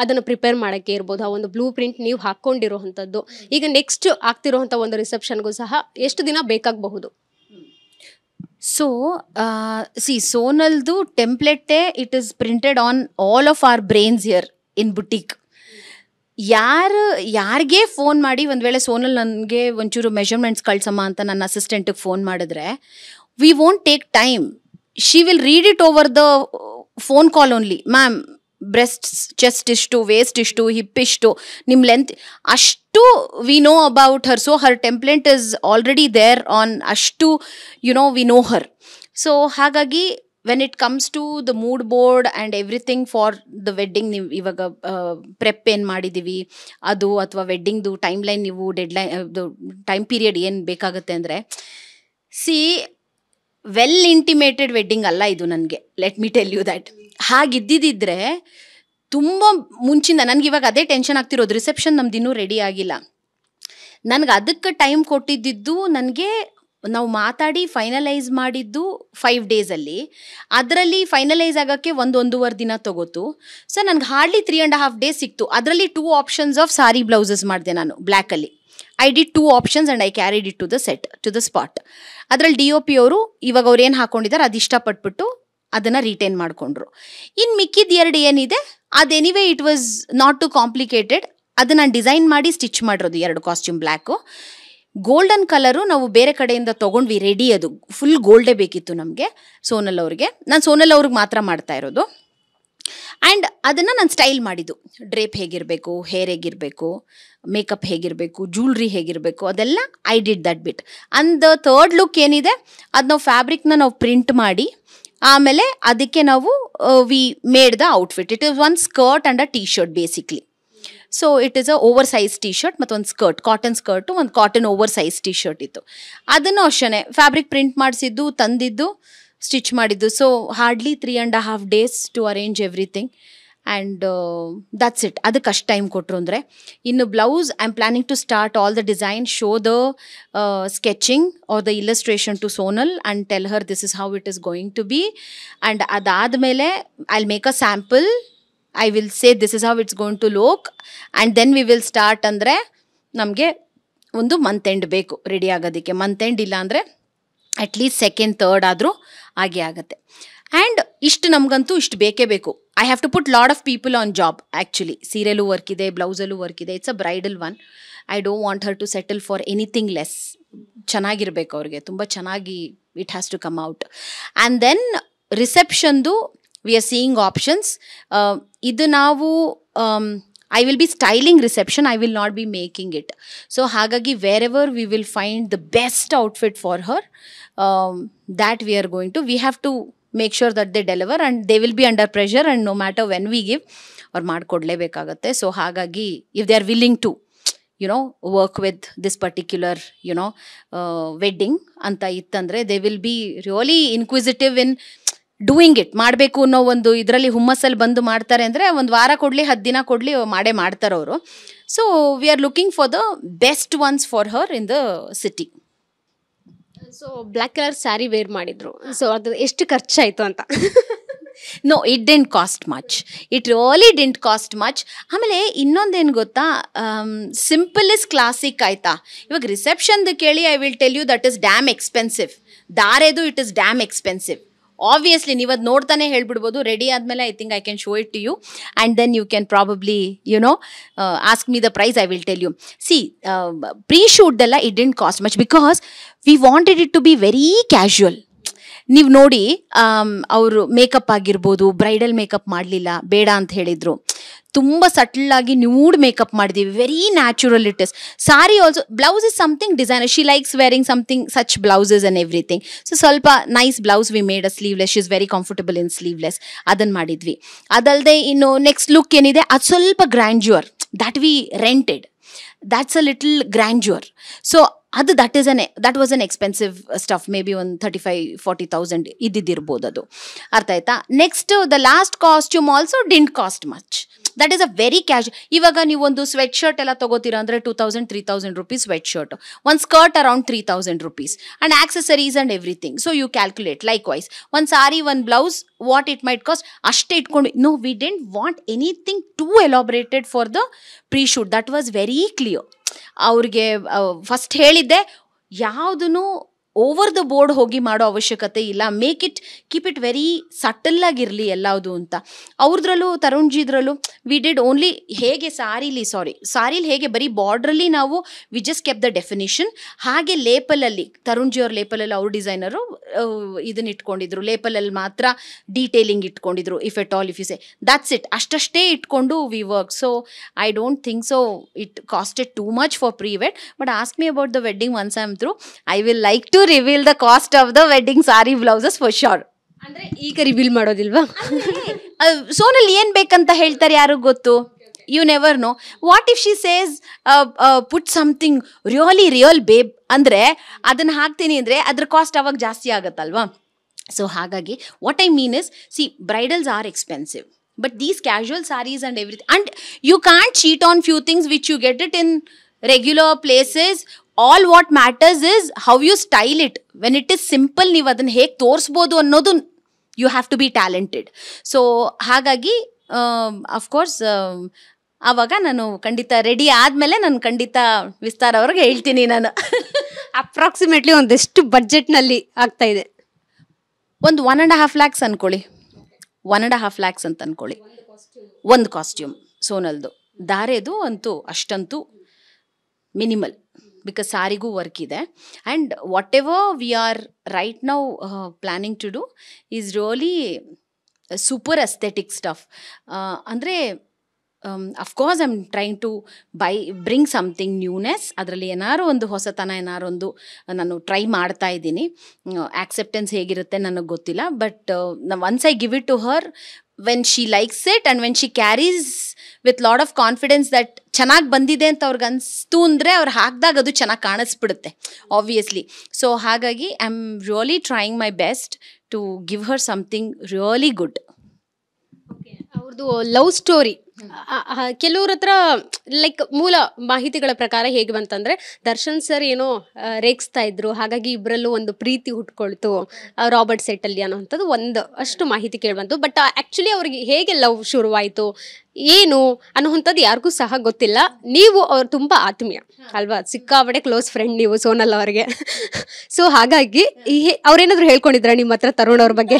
ಅದನ್ನು ಪ್ರಿಪೇರ್ ಮಾಡೋಕ್ಕೆ ಇರ್ಬೋದು, ಆ ಒಂದು ಬ್ಲೂ ಪ್ರಿಂಟ್ ನೀವು ಹಾಕ್ಕೊಂಡಿರೋವಂಥದ್ದು, ಈಗ ನೆಕ್ಸ್ಟ್ ಆಗ್ತಿರೋಂಥ ಒಂದು ರಿಸೆಪ್ಷನ್ಗೂ ಸಹ ಎಷ್ಟು ದಿನ ಬೇಕಾಗಬಹುದು? ಸೊ ಸೋನಲ್ದು ಟೆಂಪ್ಲೆಟೇ it is printed on all of our brains here in boutique. ಯಾರಿಗೆ ಫೋನ್ ಮಾಡಿ ಒಂದು ವೇಳೆ ಸೋನಲ್ ನನಗೆ ಒಂಚೂರು ಮೆಷರ್ಮೆಂಟ್ಸ್ ಕಳ್ಸಮ್ಮ ಅಂತ ನನ್ನ ಅಸಿಸ್ಟೆಂಟಿಗೆ ಫೋನ್ ಮಾಡಿದ್ರೆ, we won't take time, she will read it over the phone call only. Ma'am breast chest ಇಷ್ಟು, ವೇಸ್ಟ್ ಇಷ್ಟು, ಹಿಪ್ ಇಷ್ಟು, ನಿಮ್ಮ ಲೆಂತ್ ಅಷ್ಟು we know about her. So her template is already there on ಅಷ್ಟು, we know her. So ಹಾಗಾಗಿ when it comes to the mood board and everything for the wedding, ನೀವು ಇವಾಗ prep ಏನು ಮಾಡಿದ್ದೀವಿ ಅದು, ಅಥವಾ ವೆಡ್ಡಿಂಗ್ದು ಟೈಮ್ ಲೈನ್, ನೀವು ಡೆಡ್ಲೈನ್ ಟೈಮ್ ಪೀರಿಯಡ್ ಏನು ಬೇಕಾಗುತ್ತೆ ಅಂದರೆ, ವೆಲ್ ಇಂಟಿಮೇಟೆಡ್ ವೆಡ್ಡಿಂಗ್ ಅಲ್ಲ ಇದು ನನಗೆ, let me tell you that. ಹಾಗಿದ್ದಿದ್ರೆ ತುಂಬ ಮುಂಚಿಂದ ನನಗೆ ಇವಾಗ ಅದೇ ಟೆನ್ಷನ್ ಆಗ್ತಿರೋದು, ರಿಸೆಪ್ಷನ್ ನಮ್ದು ಇನ್ನೂ ರೆಡಿ ಆಗಿಲ್ಲ. ನನಗೆ ಅದಕ್ಕೆ ಟೈಮ್ ಕೊಟ್ಟಿದ್ದು, ನನಗೆ ನಾವು ಮಾತಾಡಿ ಫೈನಲೈಸ್ ಮಾಡಿದ್ದು 5 ಡೇಸಲ್ಲಿ, ಅದರಲ್ಲಿ ಫೈನಲೈಸ್ ಆಗೋಕ್ಕೆ 1-1.5 ದಿನ ತಗೋತು. ಸೊ ನನಗೆ ಹಾರ್ಡ್ಲಿ 3.5 ಡೇಸ್ ಸಿಕ್ತು. ಅದರಲ್ಲಿ 2 ಆಪ್ಷನ್ಸ್ ಆಫ್ ಸಾರಿ ಬ್ಲೌಸಸ್ ಮಾಡಿದೆ ನಾನು ಬ್ಲ್ಯಾಕಲ್ಲಿ. I did 2 options and I carried it to the spot. ಅದರಲ್ಲಿ DOP ಅವರು ಇವಾಗ ಅವ್ರು ಏನು ಹಾಕ್ಕೊಂಡಿದ್ದಾರೆ ಅದು ಇಷ್ಟಪಟ್ಬಿಟ್ಟು ಅದನ್ನು ರಿಟೈನ್ ಮಾಡಿಕೊಂಡ್ರು. ಇನ್ನು ಮಿಕ್ಕಿದ 2 ಏನಿದೆ ಅದು anyway it was not too complicated. ಅದನ್ನು ನಾನು ಡಿಸೈನ್ ಮಾಡಿ ಸ್ಟಿಚ್ ಮಾಡಿರೋದು 2 ಕಾಸ್ಟ್ಯೂಮ್ ಬ್ಲ್ಯಾಕು. ಗೋಲ್ಡನ್ ಕಲರು ನಾವು ಬೇರೆ ಕಡೆಯಿಂದ ತೊಗೊಂಡ್ವಿ ರೆಡಿ, ಅದು ಫುಲ್ ಗೋಲ್ಡೇ ಬೇಕಿತ್ತು ನಮಗೆ ಸೋನಲ್ ಅವ್ರಿಗೆ. ನಾನು ಸೋನಲ್ ಅವ್ರಿಗೆ ಮಾತ್ರ ಮಾಡ್ತಾ ಇರೋದು. ಆ್ಯಂಡ್ ಅದನ್ನು ನಾನು ಸ್ಟೈಲ್ ಮಾಡಿದ್ದು, ಡ್ರೇಪ್ ಹೇಗಿರಬೇಕು, ಹೇರ್ ಹೇಗಿರಬೇಕು, ಮೇಕಪ್ ಹೇಗಿರಬೇಕು, ಜ್ಯುವೆಲ್ರಿ ಹೇಗಿರಬೇಕು, ಅದೆಲ್ಲ I did that bit. And the third look ಏನಿದೆ ಅದು ನಾವು ಫ್ಯಾಬ್ರಿಕ್ನ ನಾವು ಪ್ರಿಂಟ್ ಮಾಡಿ ಆಮೇಲೆ ಅದಕ್ಕೆ ನಾವು we made the outfit. It is one skirt and a T shirt basically. So it is a oversize T shirt ಮತ್ತು ಒಂದು ಸ್ಕರ್ಟ್, ಕಾಟನ್ ಸ್ಕರ್ಟು, ಒಂದು cotton oversize T shirt ಇತ್ತು. ಅದನ್ನು ಅಷ್ಟೇ ಫ್ಯಾಬ್ರಿಕ್ ಪ್ರಿಂಟ್ ಮಾಡಿಸಿದ್ದು, ತಂದಿದ್ದು, stitch ಮಾಡಿದ್ದು. So hardly 3.5 days to arrange everything and that's it. ಅದಕ್ಕೆ ಅಷ್ಟು ಟೈಮ್ ಕೊಟ್ಟರು ಅಂದರೆ. ಇನ್ನು blouse I am planning to start all the design, show the sketching or the illustration to Sonal and tell her this is how it is going to be. And ಅದಾದಮೇಲೆ I will make a sample, I will say this is how it's going to look and then we will start. ಅಂದರೆ ನಮಗೆ ಒಂದು month end ಬೇಕು ready ಆಗೋದಕ್ಕೆ. Month end ಇಲ್ಲ ಅಂದರೆ at least 2nd, 3rd ಆದರೂ ಆಗೇ ಆಗುತ್ತೆ. ಆ್ಯಂಡ್ ಇಷ್ಟು ನಮಗಂತೂ ಇಷ್ಟು ಬೇಕೇ ಬೇಕು. I have to put lot of people on job actually. ಸೀರೆಯಲ್ಲೂ ವರ್ಕ್ ಇದೆ, ಬ್ಲೌಸಲ್ಲೂ ವರ್ಕ್ ಇದೆ. It's a bridal one. I don't want her to settle for anything less. ಚೆನ್ನಾಗಿರ್ಬೇಕು ಅವ್ರಿಗೆ, ತುಂಬ ಚೆನ್ನಾಗಿ it has to come out. And then ರಿಸೆಪ್ಷನ್ದು we are seeing options. ಇದು ನಾವು I will be styling reception, I will not be making it. So ಹಾಗಾಗಿ wherever we will find the best outfit for her, that we are going to, we have to make sure that they deliver and they will be under pressure and no matter when we give ಅವ್ರು ಮಾಡಿಕೊಡ್ಲೇಬೇಕಾಗತ್ತೆ. So ಹಾಗಾಗಿ if they are willing to work with this particular wedding ಅಂತ ಇತ್ತಂದರೆ they will be really inquisitive in doing it. ಮಾಡಬೇಕು ಅನ್ನೋ ಒಂದು ಇದರಲ್ಲಿ ಹುಮ್ಮಸ್ಸಲ್ಲಿ ಬಂದು ಮಾಡ್ತಾರೆ ಅಂದರೆ, ಒಂದು ವಾರ ಕೊಡಲಿ 10 ದಿನ ಕೊಡಲಿ ಮಾಡೇ ಮಾಡ್ತಾರೆ ಅವರು. So we are looking for the best ones for her in the city. So black colour sari wear ಮಾಡಿದ್ರು, ಸೊ ಅದು ಎಷ್ಟು ಖರ್ಚಾಯಿತು ಅಂತ? No, it didn't cost much. It really didn't cost much. ಆಮೇಲೆ ಇನ್ನೊಂದೇನು ಗೊತ್ತಾ, ಸಿಂಪಲ್ ಇಸ್ ಕ್ಲಾಸಿಕ್ ಆಯಿತಾ. ಇವಾಗ ರಿಸೆಪ್ಷನ್ದು ಕೇಳಿ I will tell you that is damn expensive. ದಾರೆದು it is damn expensive. Obviously ನೀವು ಅದು ನೋಡ್ತಾನೆ ಹೇಳ್ಬಿಡ್ಬೋದು. ರೆಡಿ ಆದಮೇಲೆ I think I can show it to you and then you can probably ask me the price, I will tell you. See, pre ಶೂಟ್ದೆಲ್ಲ it didn't cost much because we wanted it to be very casual. ನೀವು ನೋಡಿ, ಅವರು makeup ಆಗಿರ್ಬೋದು, bridal makeup ಮಾಡಲಿಲ್ಲ, ಬೇಡ ಅಂತ ಹೇಳಿದರು. ತುಂಬ ಸಟಲಾಗಿ ನ್ಯೂಡ್ ಮೇಕಪ್ ಮಾಡಿದ್ದೀವಿ, very natural it is. Sari also, blouse is something designer, she likes wearing something such blouses and everything. So ಸ್ವಲ್ಪ nice blouse we made a sleeveless, she is very comfortable in sleeveless, ಅದನ್ನು ಮಾಡಿದ್ವಿ. ಅದಲ್ಲದೆ ಇನ್ನು next look ಏನಿದೆ ಅದು ಸ್ವಲ್ಪ grandeur, that we rented, that's a little grandeur. So ಅದು that was an expensive stuff, maybe ಒಂದು 35,000-40,000 ಇದ್ದಿದ್ದಿರ್ಬೋದು ಅದು. ಅರ್ಥ ಆಯ್ತಾ? Next the last costume also didn't cost much. That is a very casual. ಇವಾಗ ನೀವು ಒಂದು ಸ್ವೆಟ್ ಶರ್ಟ್ ಎಲ್ಲ ತಗೋತೀರಾ ಅಂದರೆ 2000-3000 rupees ಸ್ವೆಟ್ ಶರ್ಟ್, ಒಂದು skirt around 3000 rupees, and accessories and everything. So you calculate likewise. ಒಂದು ಸಾರಿ, ಒಂದು blouse, what it might cost, ಅಷ್ಟೇ ಇಟ್ಕೊಂಡು. No, we didn't want anything too elaborated for the pre shoot. That was very clear. ಅವ್ರಿಗೆ first ಹೇಳಿದ್ದೆ, ಯಾವುದೂ over the board ಹೋಗಿ ಮಾಡೋ ಅವಶ್ಯಕತೆ ಇಲ್ಲ, ಕೀಪ್ ಇಟ್ ವೆರಿ ಸಟಲ್ ಆಗಿರಲಿ ಎಲ್ಲವುದು ಅಂತ. ಅವ್ರದ್ರಲ್ಲೂ ತರುಣ್ಜಿದ್ರಲ್ಲೂ ವಿ ಡಿಡ್ ಓನ್ಲಿ ಹೇಗೆ ಸಾರಿಲಿ ಹೇಗೆ ಬರೀ ಬಾರ್ಡ್ರಲ್ಲಿ ನಾವು ವಿ ಜಸ್ಟ್ ಕೆಪ್ ದ ಡೆಫಿನಿಷನ್. ಹಾಗೆ ಲೇಪಲಲ್ಲಿ ತರುಣ್ಜಿ ಅವ್ರ ಲೇಪಲಲ್ಲಿ ಅವ್ರ ಡಿಸೈನರು ಇದನ್ನ ಇಟ್ಕೊಂಡಿದ್ರು, ಲೇಪಲಲ್ಲಿ ಮಾತ್ರ ಡೀಟೇಲಿಂಗ್ ಇಟ್ಕೊಂಡಿದ್ರು. If at all if you say that's it, ಅಷ್ಟೇ ಇಟ್ಕೊಂಡು we work. So I don't think so it costed too much for pre wed. But ask me about the wedding ones I am through. I will like to reveal the cost of the wedding sari blouses for sure. ಅಂದ್ರೆ ಈಗ reveal ಮಾಡೋದಿಲ್ವಾ? Sonal ಏನ್ ಬೇಕಂತ ಹೇಳ್ತಾರೆ ಯಾರು ಗೊತ್ತು? You never know. What if she says put something real babe ಅಂದ್ರೆ ಅದನ್ನ ಹಾಕ್ತೀನಿ ಅಂದ್ರೆ ಅದ್ರ ಕಾಸ್ಟ್ ಅವಾಗ ಜಾಸ್ತಿ ಆಗತ್ತಲ್ವಾ? ಸೊ ಹಾಗಾಗಿ what I mean is, see, bridals are expensive, but these casual sarees and everything, and you can't cheat on few things which you get it in regular places. All what matters is how you style it. When it is simple, ನೀವು ಅದನ್ನ ಹೇಗೆ ತೋರಿಸ್ಬೋದು ಅನ್ನೋದು, you have to be talented. So ಹಾಗಾಗಿ of course ಆವಾಗ ನಾನು ಖಂಡಿತ ready ಆದಮೇಲೆ ನಾನು ಖಂಡಿತ ವಿಸ್ತಾರ ಅವ್ರಿಗೆ ಹೇಳ್ತೀನಿ. ನಾನು ಅಪ್ರಾಕ್ಸಿಮೇಟ್ಲಿ ಒಂದೆಷ್ಟು ಬಡ್ಜೆಟ್ನಲ್ಲಿ ಆಗ್ತಾ ಇದೆ? ಒಂದು 1.5 lakhs ಅನ್ಕೊಳ್ಳಿ. 1.5 lakhs ಅಂತ ಅನ್ಕೊಳ್ಳಿ ಒಂದು ಕಾಸ್ಟ್ಯೂಮ್ ಸೋನಲ್ದು. ದಾರೆದು ಅಂತೂ ಅಷ್ಟಂತೂ ಮಿನಿಮಲ್, ಬಿಕಾಸ್ ಸಾರಿಗೂ ವರ್ಕ್ ಇದೆ. And whatever we are right now planning to do is really super aesthetic stuff. ಅಂದರೆ of course I am trying to bring something newness. ಅದರಲ್ಲಿ ಏನಾರು ಒಂದು ಹೊಸತನ, ಏನಾರು ಒಂದು ನಾನು ಟ್ರೈ ಮಾಡ್ತಾ ಇದ್ದೀನಿ. ಆಕ್ಸೆಪ್ಟೆನ್ಸ್ ಹೇಗಿರುತ್ತೆ ನನಗೆ ಗೊತ್ತಿಲ್ಲ, but once I give it to her, when she likes it and when she carries with lot of confidence that ಚೆನ್ನಾಗಿ ಬಂದಿದೆ ಅಂತ ಅವ್ರಿಗೆ ಅನಿಸ್ತು ಅಂದರೆ ಅವ್ರು ಹಾಕಿದಾಗ ಅದು ಚೆನ್ನಾಗಿ ಕಾಣಿಸ್ಬಿಡುತ್ತೆ ಆಬ್ವಿಯಸ್ಲಿ. ಸೊ ಹಾಗಾಗಿ I am really trying my best to give her something really good. ಅವ್ರದ್ದು ಲವ್ ಸ್ಟೋರಿ ಕೆಲವ್ರ ಹತ್ರ ಲೈಕ್ ಮೂಲ ಮಾಹಿತಿಗಳ ಪ್ರಕಾರ ಹೇಗೆ ಬಂತಂದ್ರೆ, ದರ್ಶನ್ ಸರ್ ಏನೋ ರೇಗಿಸ್ತಾ ಇದ್ರು, ಹಾಗಾಗಿ ಇಬ್ಬರಲ್ಲೂ ಒಂದು ಪ್ರೀತಿ ಹುಟ್ಕೊಳ್ತು ರಾಬರ್ಟ್ ಸೆಟ್ಟಲ್ಲಿ ಅನ್ನೋಂಥದ್ದು ಒಂದು ಅಷ್ಟು ಮಾಹಿತಿ ಕೇಳಿಬಂತು. ಬಟ್ ಆ್ಯಕ್ಚುಲಿ ಅವ್ರಿಗೆ ಹೇಗೆ ಲವ್ ಶುರುವಾಯಿತು ಏನು ಅನ್ನೋವಂಥದ್ದು ಯಾರಿಗೂ ಸಹ ಗೊತ್ತಿಲ್ಲ. ನೀವು ಅವ್ರು ತುಂಬ ಆತ್ಮೀಯ ಅಲ್ವಾ, ಸಿಕ್ಕಾಬಡೆ ಕ್ಲೋಸ್ ಫ್ರೆಂಡ್ ನೀವು ಸೋನಲ್ ಅವ್ರಿಗೆ. ಸೊ ಹಾಗಾಗಿ ಅವ್ರೇನಾದ್ರು ಹೇಳ್ಕೊಂಡಿದ್ರ ನಿಮ್ಮ ಹತ್ರ ತರುಣ್ ಅವ್ರ ಬಗ್ಗೆ?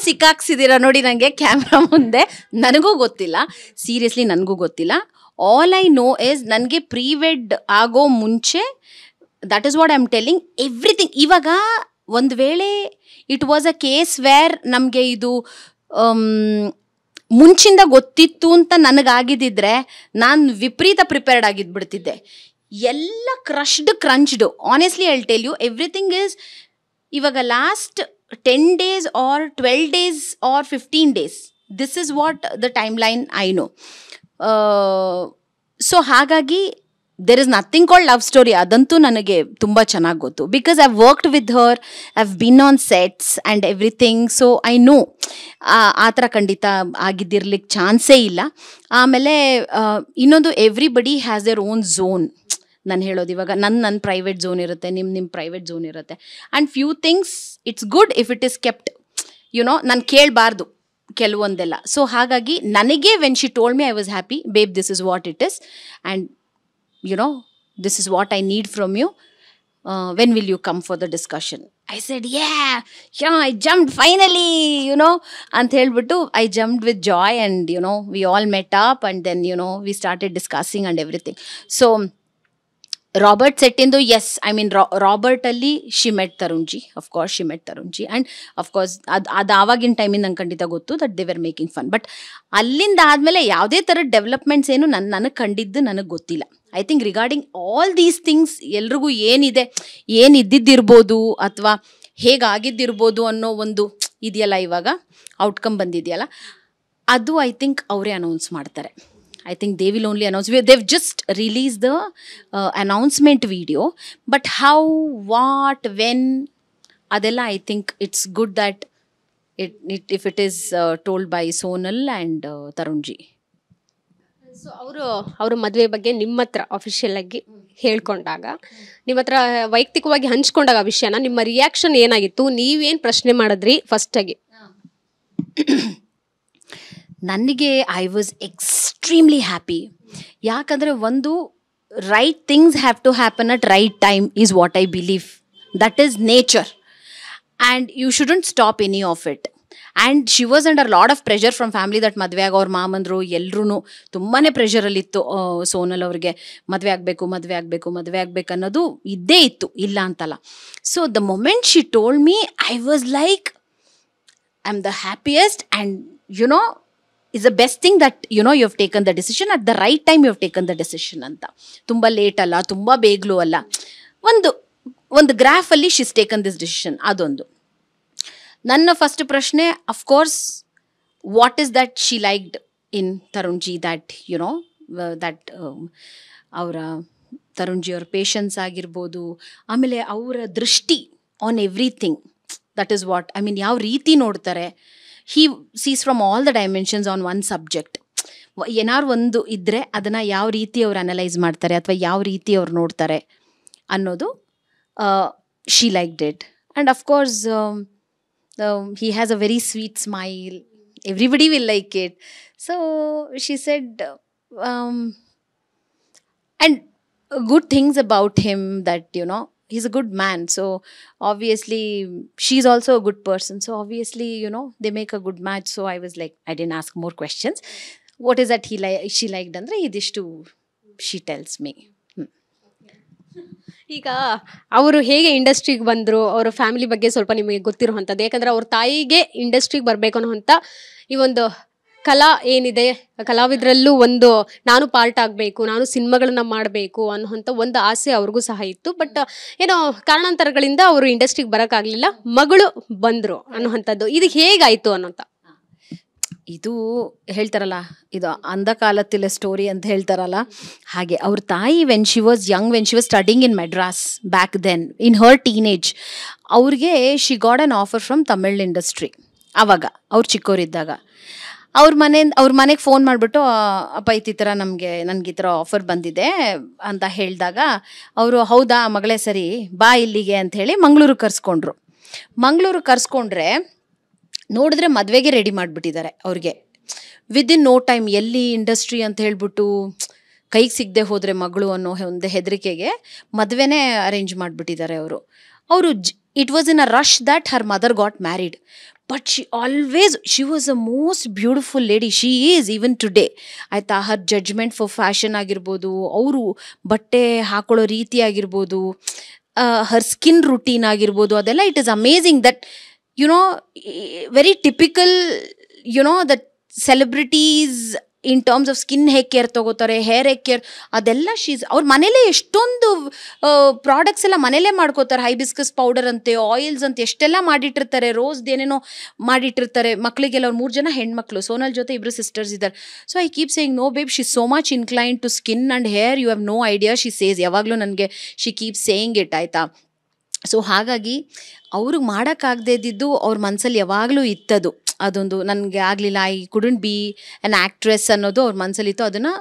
ಸಿಕ್ಕಾಕ್ಸಿದ್ದೀರಾ ನೋಡಿ ನನಗೆ ಕ್ಯಾಮ್ರಾ ಮುಂದೆ. ನನಗೂ ಗೊತ್ತಿಲ್ಲ, ಸೀರಿಯಸ್ಲಿ ನನಗೂ ಗೊತ್ತಿಲ್ಲ. ಆಲ್ ಐ ನೋ ಇಸ್ ನನಗೆ ಪ್ರೀ ವೆಡ್ ಆಗೋ ಮುಂಚೆ, that is what I am telling everything. ಇವಾಗ ಒಂದು ವೇಳೆ it was a case wear ನಮಗೆ ಇದು ಮುಂಚಿಂದ ಗೊತ್ತಿತ್ತು ಅಂತ ನನಗಾಗಿದ್ದಿದ್ರೆ ನಾನು ವಿಪರೀತ ಪ್ರಿಪೇರ್ಡ್ ಆಗಿದ್ಬಿಡ್ತಿದ್ದೆ. ಎಲ್ಲ crunched honestly I will tell you everything is ಇವಾಗ last 10 days or 12 days or 15 days. This is what the timeline I know. So ಹಾಗಾಗಿ there is nothing called love story. ಅದಂತೂ ನನಗೆ ತುಂಬ ಚೆನ್ನಾಗಿ ಗೊತ್ತು, because I've worked with her, I've been on sets and everything. So I know ಆ ಥರ ಖಂಡಿತ ಆಗಿದ್ದಿರ್ಲಿಕ್ಕೆ ಚಾನ್ಸೇ ಇಲ್ಲ. ಆಮೇಲೆ ಇನ್ನೊಂದು, everybody has their own zone. ನಾನು ಹೇಳೋದು ಇವಾಗ ನನ್ನ ಪ್ರೈವೇಟ್ ಝೋನ್ ಇರುತ್ತೆ, ನಿಮ್ಮ ಪ್ರೈವೇಟ್ ಝೋನ್ ಇರುತ್ತೆ. And few things it's good if it is kept, you know, ನಾನು ಕೇಳಬಾರ್ದು ಕೆಲವೊಂದೆಲ್ಲ. ಸೊ ಹಾಗಾಗಿ ನನಗೆ when she told me I was happy, babe this is what it is and this is what I need from you. When will you come for the discussion? I said, yeah, I jumped finally, and helbittu I jumped with joy, and we all met up, and then we started discussing and everything. So Robert ಸೆಟ್ಟಿಂದು, yes, I mean ರಾಬರ್ಟಲ್ಲಿ she met Tarunji, of course she met Tarunji. And of course ಅದು ಆವಾಗಿನ ಟೈಮಿಂದ ನಂಗೆ ಖಂಡಿತ ಗೊತ್ತು that they were making fun. But ಅಲ್ಲಿಂದ ಆದಮೇಲೆ ಯಾವುದೇ ಥರದ ಡೆವಲಪ್ಮೆಂಟ್ಸ್ ಏನು ನನಗೆ ಕಂಡಿದ್ದು ನನಗೆ ಗೊತ್ತಿಲ್ಲ. I think regarding all these things ಎಲ್ರಿಗೂ ಏನಿದ್ದಿರ್ಬೋದು ಅಥವಾ ಹೇಗಾಗಿದ್ದಿರ್ಬೋದು ಅನ್ನೋ ಒಂದು ಇದೆಯಲ್ಲ, ಇವಾಗ ಔಟ್ಕಮ್ ಬಂದಿದೆಯಲ್ಲ, ಅದು ಐ ಥಿಂಕ್ ಅವರೇ ಅನೌನ್ಸ್ ಮಾಡ್ತಾರೆ. I think they will only announce. They've just released the announcement video. But how, what, when, adella, I think it's good that if it is told by Sonal and Tarunji. So ಅವ್ರ ಮದುವೆ ಬಗ್ಗೆ ನಿಮ್ಮ ಹತ್ರ official ಆಗಿ ಹೇಳ್ಕೊಂಡಾಗ, ನಿಮ್ಮ ಹತ್ರ ವೈಯಕ್ತಿಕವಾಗಿ ಹಂಚ್ಕೊಂಡಾಗ ಆ ವಿಷಯನ, ನಿಮ್ಮ ರಿಯಾಕ್ಷನ್ ಏನಾಗಿತ್ತು? ನೀವೇನು ಪ್ರಶ್ನೆ ಮಾಡಿದ್ರಿ ಫಸ್ಟ್ ಆಗಿ? ನನಗೆ ಐ ವಾಸ್ ಎಕ್ಸ್ಟ್ರೀಮ್ಲಿ ಹ್ಯಾಪಿ. ಯಾಕಂದರೆ ಒಂದು right things have to happen at right time is what I believe. That is nature and you shouldn't stop any of it. And she was under load of pressure from family that ಮದುವೆ ಆಗ ಅವ್ರ ಮಾಮಂದರು ಎಲ್ಲರೂ ತುಂಬಾ ಪ್ರೆಷರಲ್ಲಿತ್ತು. ಸೋನಲ್ ಅವ್ರಿಗೆ ಮದುವೆ ಆಗಬೇಕು ಅನ್ನೋದು ಇದ್ದೇ ಇತ್ತು, ಇಲ್ಲ ಅಂತಲ್ಲ. So the moment she told me, I was like I am the happiest and you know is the best thing that you know you have taken the decision at the right time, you have taken the decision ಅಂತ. ತುಂಬ late ಅಲ್ಲ, ತುಂಬ ಬೇಗಲೂ ಅಲ್ಲ, ಒಂದು ಗ್ರಾಫಲ್ಲಿ she's taken this decision. ಅದೊಂದು ನನ್ನ ಫಸ್ಟ್ ಪ್ರಶ್ನೆ. Of course what is that she liked in Tarunji, that you know that ಅವರ ತರುಣ್ಜಿ ಅವ್ರ ಪೇಷನ್ಸ್ ಆಗಿರ್ಬೋದು, ಆಮೇಲೆ ಅವರ ದೃಷ್ಟಿ on everything. That is what I mean. ಯಾವ ರೀತಿ ನೋಡ್ತಾರೆ, he sees from all the dimensions on one subject. ಏನಾರು ಒಂದು ಇದ್ದರೆ ಅದನ್ನು ಯಾವ ರೀತಿ ಅವ್ರು ಅನಲೈಸ್ ಮಾಡ್ತಾರೆ ಅಥವಾ ಯಾವ ರೀತಿ ಅವ್ರು ನೋಡ್ತಾರೆ ಅನ್ನೋದು she liked it. And of course he has a very sweet smile, everybody will like it. So she said and good things about him, that you know he's a good man. So obviously she's also a good person, so obviously you know they make a good match. So I was like, I didn't ask more questions. What is that she liked andre idishtu she tells me. ಈಗ ಅವರು ಹೇಗೆ ಇಂಡಸ್ಟ್ರಿಗೆ ಬಂದರು, ಅವರ family ಬಗ್ಗೆ ಸ್ವಲ್ಪ ನಿಮಗೆ ಗೊತ್ತಿರುವಂಥದ್ದು. ಯಾಕಂದರೆ ಅವ್ರ ತಾಯಿಗೆ ಇಂಡಸ್ಟ್ರಿಗೆ ಬರಬೇಕು ಅನ್ನೋಂಥ ಈ ಒಂದು ಕಲಾ ಏನಿದೆ, ಕಲಾವಿದರಲ್ಲೂ ಒಂದು ನಾನು ಪಾರ್ಟ್ ಆಗಬೇಕು, ನಾನು ಸಿನಿಮಾಗಳನ್ನ ಮಾಡಬೇಕು ಅನ್ನೋಂಥ ಒಂದು ಆಸೆ ಅವ್ರಿಗೂ ಸಹ ಇತ್ತು. ಬಟ್ ಏನೋ ಕಾರಣಾಂತರಗಳಿಂದ ಅವರು ಇಂಡಸ್ಟ್ರಿಗೆ ಬರೋಕ್ಕಾಗಲಿಲ್ಲ, ಮಗಳು ಬಂದರು ಅನ್ನೋವಂಥದ್ದು. ಇದು ಹೇಗಾಯಿತು ಅನ್ನೋಂಥ. ಇದು ಹೇಳ್ತಾರಲ್ಲ, ಇದು ಅಂಧ ಕಾಲತ್ತಿಲ್ಲ ಸ್ಟೋರಿ ಅಂತ ಹೇಳ್ತಾರಲ್ಲ, ಹಾಗೆ ಅವ್ರ ತಾಯಿ when she was young, when she was studying in Madras back then in her teenage, ಅವ್ರಿಗೆ she got an offer from Tamil industry. ಆವಾಗ ಅವ್ರು ಚಿಕ್ಕವರಿದ್ದಾಗ ಅವ್ರ ಮನೆಗೆ ಫೋನ್ ಮಾಡಿಬಿಟ್ಟು, ಅಪ್ಪ ಈ ಥರ ನನಗೆ ಈ ಥರ ಆಫರ್ ಬಂದಿದೆ ಅಂತ ಹೇಳಿದಾಗ ಅವರು, ಹೌದಾ ಮಗಳೇ ಸರಿ ಬಾ ಇಲ್ಲಿಗೆ ಅಂಥೇಳಿ ಮಂಗಳೂರಿಗೆ ಕರ್ಸ್ಕೊಂಡ್ರು. ಮಂಗಳೂರಿಗೆ ಕರ್ಸ್ಕೊಂಡ್ರೆ ನೋಡಿದ್ರೆ ಮದುವೆಗೆ ರೆಡಿ ಮಾಡಿಬಿಟ್ಟಿದ್ದಾರೆ ಅವ್ರಿಗೆ ವಿದಿನ್ ನೋ ಟೈಮ್. ಎಲ್ಲಿ ಇಂಡಸ್ಟ್ರಿ ಅಂತ ಹೇಳ್ಬಿಟ್ಟು ಕೈಗೆ ಸಿಗದೆ ಹೋದರೆ ಮಗಳು ಅನ್ನೋ ಒಂದು ಹೆದರಿಕೆಗೆ ಮದುವೆನೇ ಅರೇಂಜ್ ಮಾಡಿಬಿಟ್ಟಿದ್ದಾರೆ ಅವರು. It was in a rush that her mother got married. But she was a most beautiful lady. She is even today ಆಯಿತಾ. ಹರ್ ಜಡ್ಜ್ಮೆಂಟ್ ಫಾರ್ ಫ್ಯಾಷನ್ ಆಗಿರ್ಬೋದು, ಅವರು ಬಟ್ಟೆ ಹಾಕೊಳ್ಳೋ ರೀತಿ ಆಗಿರ್ಬೋದು, ಹರ್ ಸ್ಕಿನ್ ರುಟೀನ್ ಆಗಿರ್ಬೋದು, ಅದೆಲ್ಲ it is amazing. That you know very typical, you know, that celebrities in terms of skin ಹೇಗೆ care ತೊಗೋತಾರೆ, ಹೇರ್ ಹೇಗೆ ಕೇರ್, ಅದೆಲ್ಲ ಅವ್ರ ಮನೇಲೇ ಎಷ್ಟೊಂದು ಪ್ರಾಡಕ್ಟ್ಸ್ ಎಲ್ಲ ಮನೇಲೇ ಮಾಡ್ಕೋತಾರೆ. ಹೈಬಿಸ್ಕಸ್ ಪೌಡರ್ ಅಂತೆ, ಆಯಿಲ್ಸ್ ಅಂತ ಎಷ್ಟೆಲ್ಲ ಮಾಡಿಟ್ಟಿರ್ತಾರೆ, ರೋಸ್ ಏನೇನೋ ಮಾಡಿಟ್ಟಿರ್ತಾರೆ. ಮಕ್ಕಳಿಗೆಲ್ಲ ಅವ್ರು 3 ಜನ ಹೆಣ್ಮಕ್ಳು, ಸೋನಲ್ ಜೊತೆ 2 ಸಿಸ್ಟರ್ಸ್ ಇದ್ದಾರೆ. So I keep saying, no babe, she so much incline to skin and hair, you have no idea, she says. ಯಾವಾಗಲೂ ನನಗೆ ಶಿ ಕೀಪ್ ಸೇಯಿಂಗ್ ಇಟ್, ಆಯಿತಾ. ಸೊ ಹಾಗಾಗಿ ಅವ್ರಿಗೆ ಮಾಡೋಕ್ಕಾಗದೇ ಇದ್ದಿದ್ದು ಅವ್ರ ಮನಸ್ಸಲ್ಲಿ ಯಾವಾಗಲೂ ಇತ್ತದು. ಅದೊಂದು ನನಗೆ ಆಗಲಿಲ್ಲ, I couldn't B an actress ಅನ್ನೋದು ಅವ್ರ ಮನಸ್ಸಲ್ಲಿತ್ತು. ಅದನ್ನು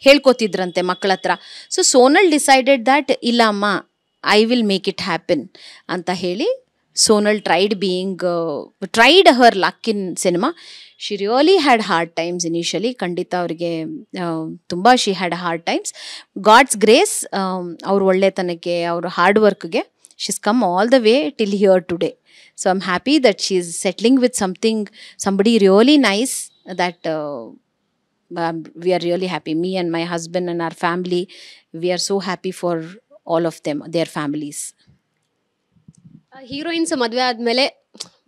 ಹೇಳ್ಕೊತಿದ್ರಂತೆ ಮಕ್ಕಳ ಹತ್ರ. ಸೊ ಸೋನಲ್ ಡಿಸೈಡೆಡ್ ದ್ಯಾಟ್ ಇಲ್ಲ ಅಮ್ಮ, I will make it happen ಅಂತ ಹೇಳಿ Sonal tried her luck in cinema. She really had hard times initially. ಖಂಡಿತ ಅವ್ರಿಗೆ ತುಂಬ she had hard times. God's grace, ಅವ್ರ ಒಳ್ಳೆತನಕ್ಕೆ, ಅವ್ರ ಹಾರ್ಡ್ ವರ್ಕ್ಗೆ she's come all the way till here today. So I'm happy that she's settling with somebody really nice, that we are really happy. Me and my husband and our family, we are so happy for all of them, their families. Heroines ಮದುವೆ ಆದಮೇಲೆ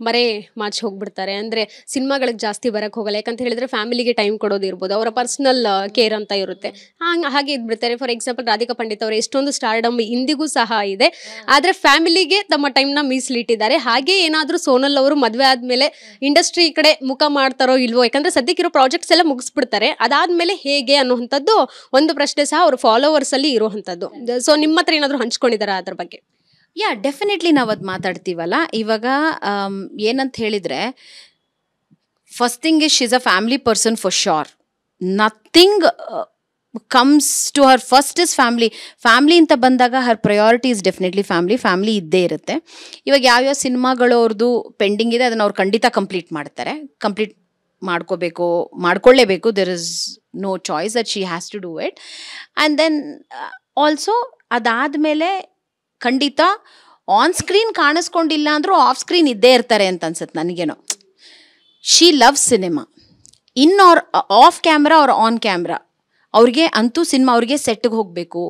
ಬರೇ ಮಾಚ್ ಹೋಗ್ಬಿಡ್ತಾರೆ, ಅಂದರೆ ಸಿನಿಮಾಗಳಿಗೆ ಜಾಸ್ತಿ ಬರೋಕ್ಕೆ ಹೋಗಲ್ಲ. ಯಾಕಂತ ಹೇಳಿದ್ರೆ ಫ್ಯಾಮಿಲಿಗೆ ಟೈಮ್ ಕೊಡೋದಿರ್ಬೋದು, ಅವರ ಪರ್ಸ್ನಲ್ ಕೇರ್ ಅಂತ ಇರುತ್ತೆ, ಹಾಗೆ ಇದ್ಬಿಡ್ತಾರೆ. ಫಾರ್ ಎಕ್ಸಾಂಪಲ್ ರಾಧಿಕಾ ಪಂಡಿತ್ ಅವರು ಎಷ್ಟೊಂದು ಸ್ಟಾರ್ಡಮ್ ಇಂದಿಗೂ ಸಹ ಇದೆ, ಆದರೆ ಫ್ಯಾಮಿಲಿಗೆ ತಮ್ಮ ಟೈಮ್ನ ಮೀಸಲಿಟ್ಟಿದ್ದಾರೆ. ಹಾಗೆ ಏನಾದರೂ ಸೋನಲ್ ಅವರು ಮದುವೆ ಆದಮೇಲೆ ಇಂಡಸ್ಟ್ರಿ ಕಡೆ ಮುಖ ಮಾಡ್ತಾರೋ ಇಲ್ವೋ, ಯಾಕಂದರೆ ಸದ್ಯಕ್ಕಿರೋ ಪ್ರಾಜೆಕ್ಟ್ಸ್ ಎಲ್ಲ ಮುಗಿಸ್ಬಿಡ್ತಾರೆ, ಅದಾದಮೇಲೆ ಹೇಗೆ ಅನ್ನುವಂಥದ್ದು ಒಂದು ಪ್ರಶ್ನೆ ಸಹ ಅವ್ರ ಫಾಲೋವರ್ಸಲ್ಲಿ ಇರುವಂಥದ್ದು. ಸೊ ನಿಮ್ಮ ಹತ್ರ ಏನಾದರೂ ಹಂಚ್ಕೊಂಡಿದ್ದಾರಾ ಅದ್ರ ಬಗ್ಗೆ? ಡೆಫಿನೆಟ್ಲಿ ನಾವು ಅದು ಮಾತಾಡ್ತೀವಲ್ಲ. ಇವಾಗ ಏನಂತ ಹೇಳಿದರೆ, first thing is she is a family person for sure. Nothing comes to her first is family ಅಂತ ಬಂದಾಗ ಹರ್ ಪ್ರಯಾರಿಟಿ ಇಸ್ ಡೆಫಿನೆಟ್ಲಿ ಫ್ಯಾಮ್ಲಿ ಇದ್ದೇ ಇರುತ್ತೆ. ಇವಾಗ ಯಾವ್ಯಾವ ಸಿನಿಮಾಗಳು ಅವ್ರದ್ದು ಪೆಂಡಿಂಗ್ ಇದೆ ಅದನ್ನು ಅವ್ರು ಖಂಡಿತ ಕಂಪ್ಲೀಟ್ ಮಾಡ್ಕೊಳ್ಳೇಬೇಕು. There is no choice that she has to do it. And then also ಅದಾದಮೇಲೆ ಖಂಡಿತ ಆನ್ ಸ್ಕ್ರೀನ್ ಕಾಣಿಸ್ಕೊಂಡಿಲ್ಲ ಅಂದರೂ ಆಫ್ ಸ್ಕ್ರೀನ್ ಇದ್ದೇ ಇರ್ತಾರೆ ಅಂತ ಅನ್ಸುತ್ತೆ ನನಗೇನೋ. She loves cinema in or off camera or on camera. ಅವ್ರಿಗೆ ಅಂತೂ ಸಿನಿಮಾ, ಅವ್ರಿಗೆ ಸೆಟ್ಗೆ ಹೋಗಬೇಕು,